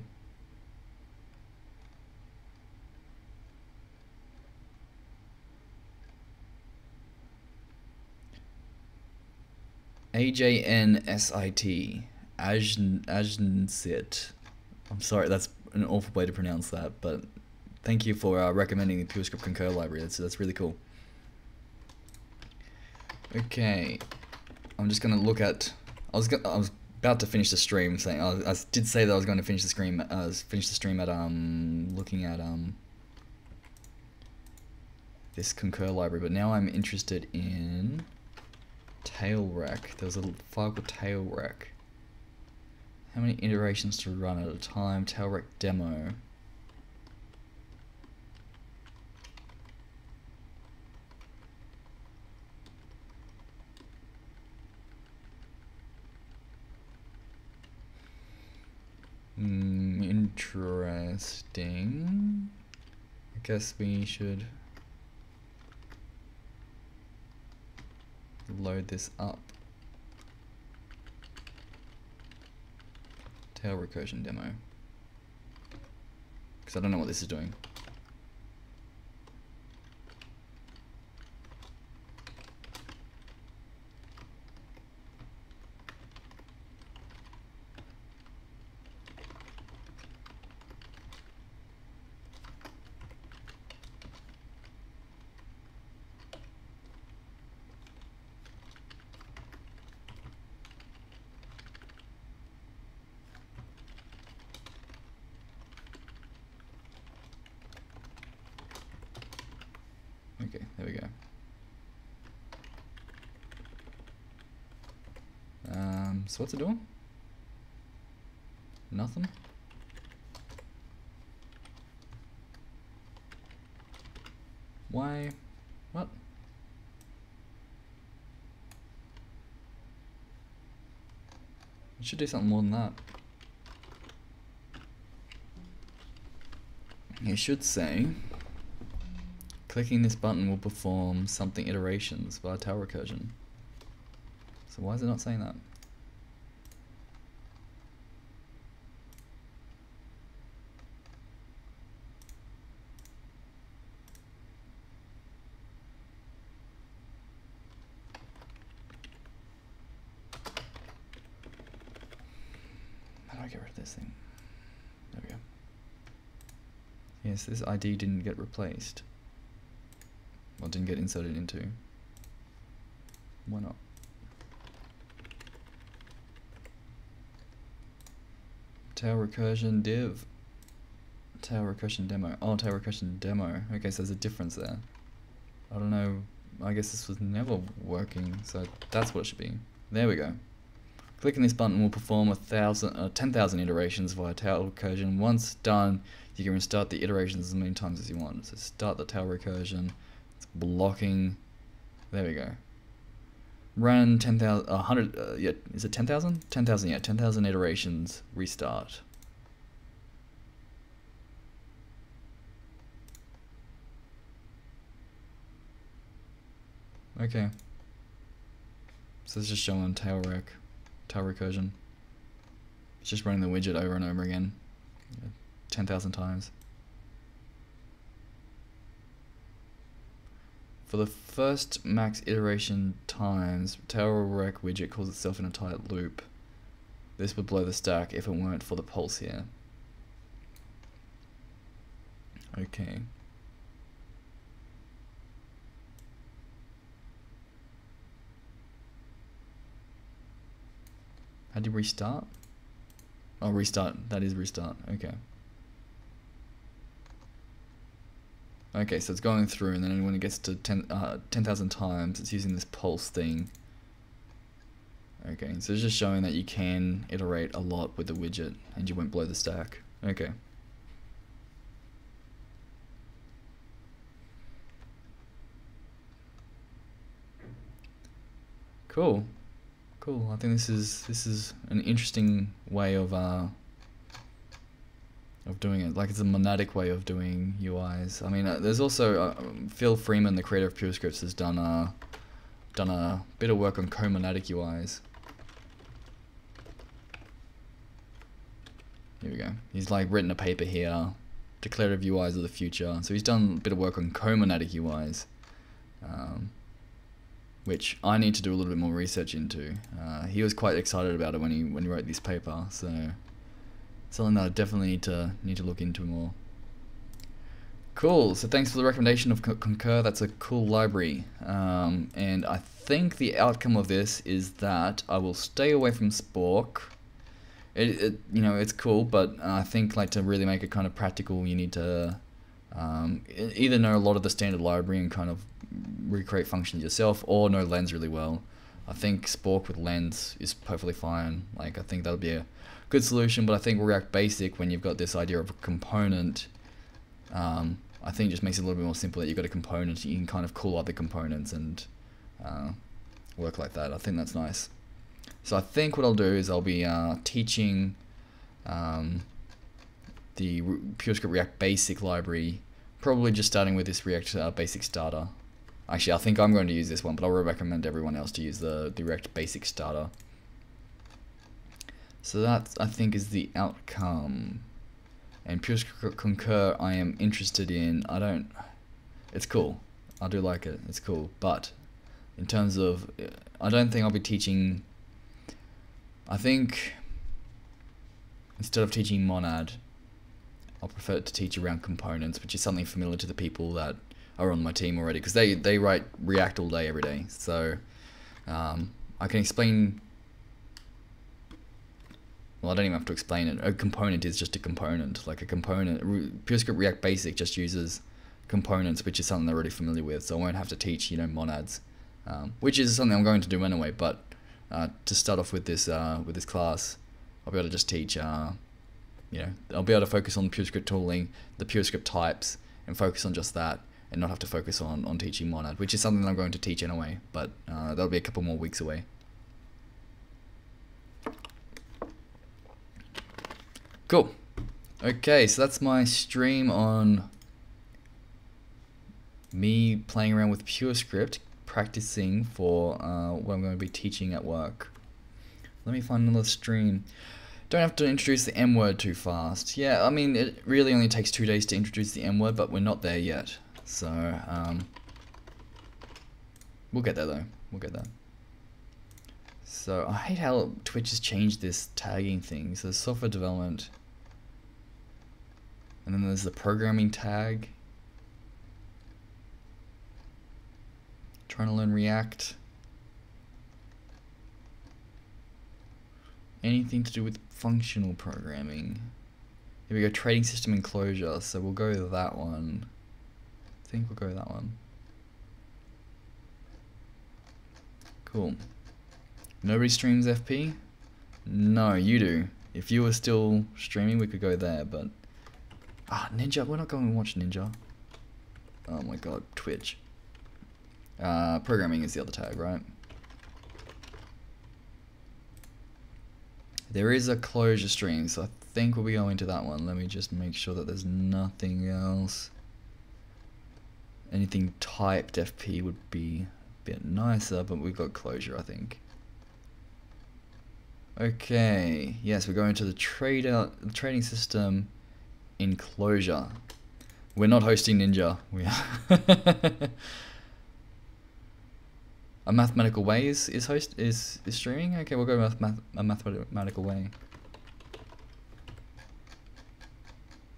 AJNSIT. Ajnsit. I'm sorry, that's an awful way to pronounce that, but thank you for recommending the PureScript Concur library. That's really cool. Okay, I'm just gonna look at. I was about about to finish the stream, saying I did say that I was going to finish the stream. Finish the stream at looking at this Concur library, but now I'm interested in tailrec. There was a file called tailrec. How many iterations to run at a time? Tailrec demo. Interesting. I guess we should load this up. Tail recursion demo. Because I don't know what this is doing. Okay, there we go. So what's it doing? Nothing? Why? What? It should do something more than that. It should say, clicking this button will perform something iterations via tail recursion. So why is it not saying that? How do I get rid of this thing? There we go. Yes, this ID didn't get replaced. Well, didn't get inserted into. Why not? Tail recursion div. Tail recursion demo. Oh, tail recursion demo. Okay, so there's a difference there. I don't know. I guess this was never working, so that's what it should be. There we go. Clicking this button will perform 10,000 iterations via tail recursion. Once done, you can restart the iterations as many times as you want. So start the tail recursion. It's blocking. There we go. Run 10,000, 100, yeah, is it 10,000? 10,000, yeah, 10,000 iterations, restart. Okay. So it's just showing tail recursion. It's just running the widget over and over again, 10,000 times. For the first max iteration times, tailrec widget calls itself in a tight loop. This would blow the stack if it weren't for the pulse here. Okay. How do you restart? Oh, restart. That is restart. Okay. Okay, so it's going through, and then when it gets to 10,000 times, it's using this pulse thing. Okay, so it's just showing that you can iterate a lot with the widget, and you won't blow the stack. Okay. Cool. Cool. I think this is an interesting way of doing it. Like, it's a monadic way of doing UIs. I mean, there's also Phil Freeman, the creator of PureScript, has done a bit of work on co-monadic UIs. Here we go. He's like written a paper here, declarative UIs of the future. So he's done a bit of work on co-monadic UIs, which I need to do a little bit more research into. He was quite excited about it when he wrote this paper. So something that I definitely need to look into more. Cool, so thanks for the recommendation of Concur. That's a cool library. And I think the outcome of this is that I will stay away from Spork. you know, it's cool, but I think like to really make it kind of practical, you need to either know a lot of the standard library and kind of recreate functions yourself, or know Lens really well. I think Spork with Lens is perfectly fine. Like I think that'll be a good solution, but I think React Basic, when you've got this idea of a component, I think just makes it a little bit more simple that you've got a component, you can kind of call other components and work like that. I think that's nice. So I think what I'll do is I'll be teaching the PureScript React Basic library, probably just starting with this React Basic Starter. Actually, I think I'm going to use this one, but I'll recommend everyone else to use the React Basic Starter. So that, I think, is the outcome. And PureScript Concur, I am interested in. It's cool. I do like it. It's cool. But in terms of, I don't think I'll be teaching. I think instead of teaching Monad, I'll prefer to teach around components, which is something familiar to the people that are on my team already, because they write React all day, every day. So I can explain. Well, I don't even have to explain it. A component is just a component. Like a component, PureScript React Basic just uses components, which is something they're already familiar with. So I won't have to teach, you know, monads, which is something I'm going to do anyway. But to start off with this class, I'll be able to just teach. You know, I'll be able to focus on the PureScript tooling, the PureScript types, and focus on just that, and not have to focus on teaching monad, which is something that I'm going to teach anyway. But that'll be a couple more weeks away. Cool. Okay, so that's my stream on me playing around with PureScript, practicing for what I'm going to be teaching at work. Let me find another stream. Don't have to introduce the M word too fast. Yeah, I mean, it really only takes 2 days to introduce the M word, but we're not there yet. So, we'll get there though. We'll get there. So, I hate how Twitch has changed this tagging thing. So, there's software development. And then there's the programming tag. Trying to learn React. Anything to do with functional programming. Here we go, trading system enclosure. So we'll go with that one. I think we'll go with that one. Cool. Nobody streams FP? No, you do. If you were still streaming, we could go there, but... Ninja, we're not going to watch Ninja. Oh my god, Twitch. Programming is the other tag, right? There is a closure stream, so I think we'll be going to that one. Let me just make sure that there's nothing else. Anything typed FP would be a bit nicer, but we've got closure, I think. Okay, yes, we're going to the trading system enclosure. We're not hosting Ninja. We are. A mathematical way is streaming. Okay, we'll go with a mathematical way.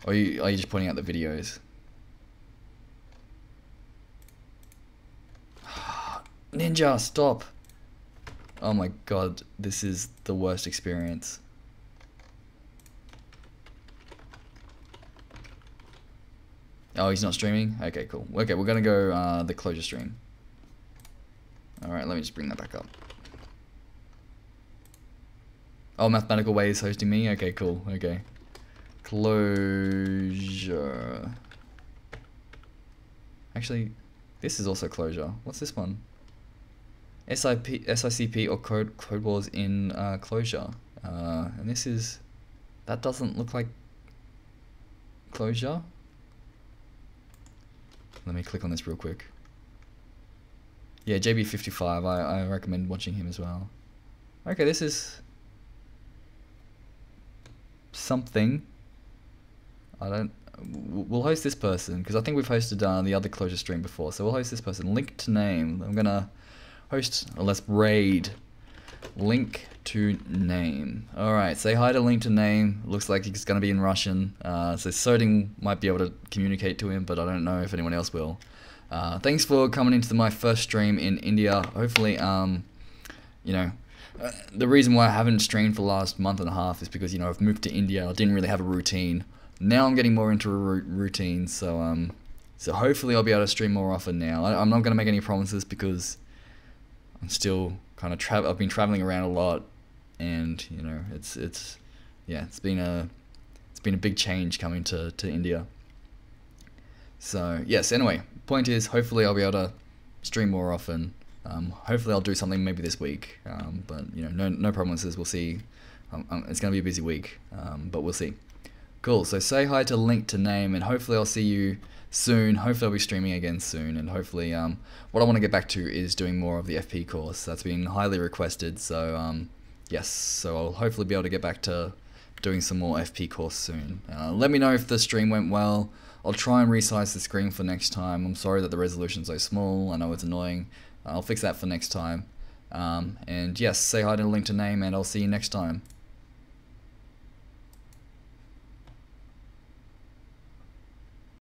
Or are you just pointing out the videos? Ninja, stop! Oh my god, this is the worst experience. Oh, he's not streaming? Okay, cool. Okay, we're gonna go the closure stream. Alright, let me just bring that back up. Oh, Mathematical Way is hosting me? Okay, cool. Okay. Closure. Actually, this is also closure. What's this one? SICP or Code Wars in closure. And this is... That doesn't look like closure. Let me click on this real quick. Yeah, JB55, I recommend watching him as well. Okay, this is something. We'll host this person, because I think we've hosted the other closure stream before, so we'll host this person. Link to name. I'm gonna host, or let's raid. Link to name. Alright, say hi to Link to name. Looks like he's gonna be in Russian. So Soding might be able to communicate to him, but I don't know if anyone else will. Thanks for coming into my first stream in India. Hopefully, you know, The reason why I haven't streamed for the last month and a half is because, you know, I've moved to India. I didn't really have a routine. Now I'm getting more into a routine, so hopefully I'll be able to stream more often now. I'm not gonna make any promises because I'm still kind of I've been traveling around a lot, and you know, it's been a big change coming to India. So yes, anyway, point is, hopefully I'll be able to stream more often. Hopefully I'll do something maybe this week, but you know, no promises. We'll see. It's gonna be a busy week, but we'll see. Cool. So say hi to Link to Name, and hopefully I'll see you soon. Hopefully I'll be streaming again soon, and hopefully what I want to get back to is doing more of the FP course. That's been highly requested. So yes, so I'll hopefully be able to get back to doing some more FP course soon. Let me know if the stream went well. I'll try and resize the screen for next time. I'm sorry that the resolution's so small. I know it's annoying. I'll fix that for next time. And yes, say hi to Link to Name, and I'll see you next time.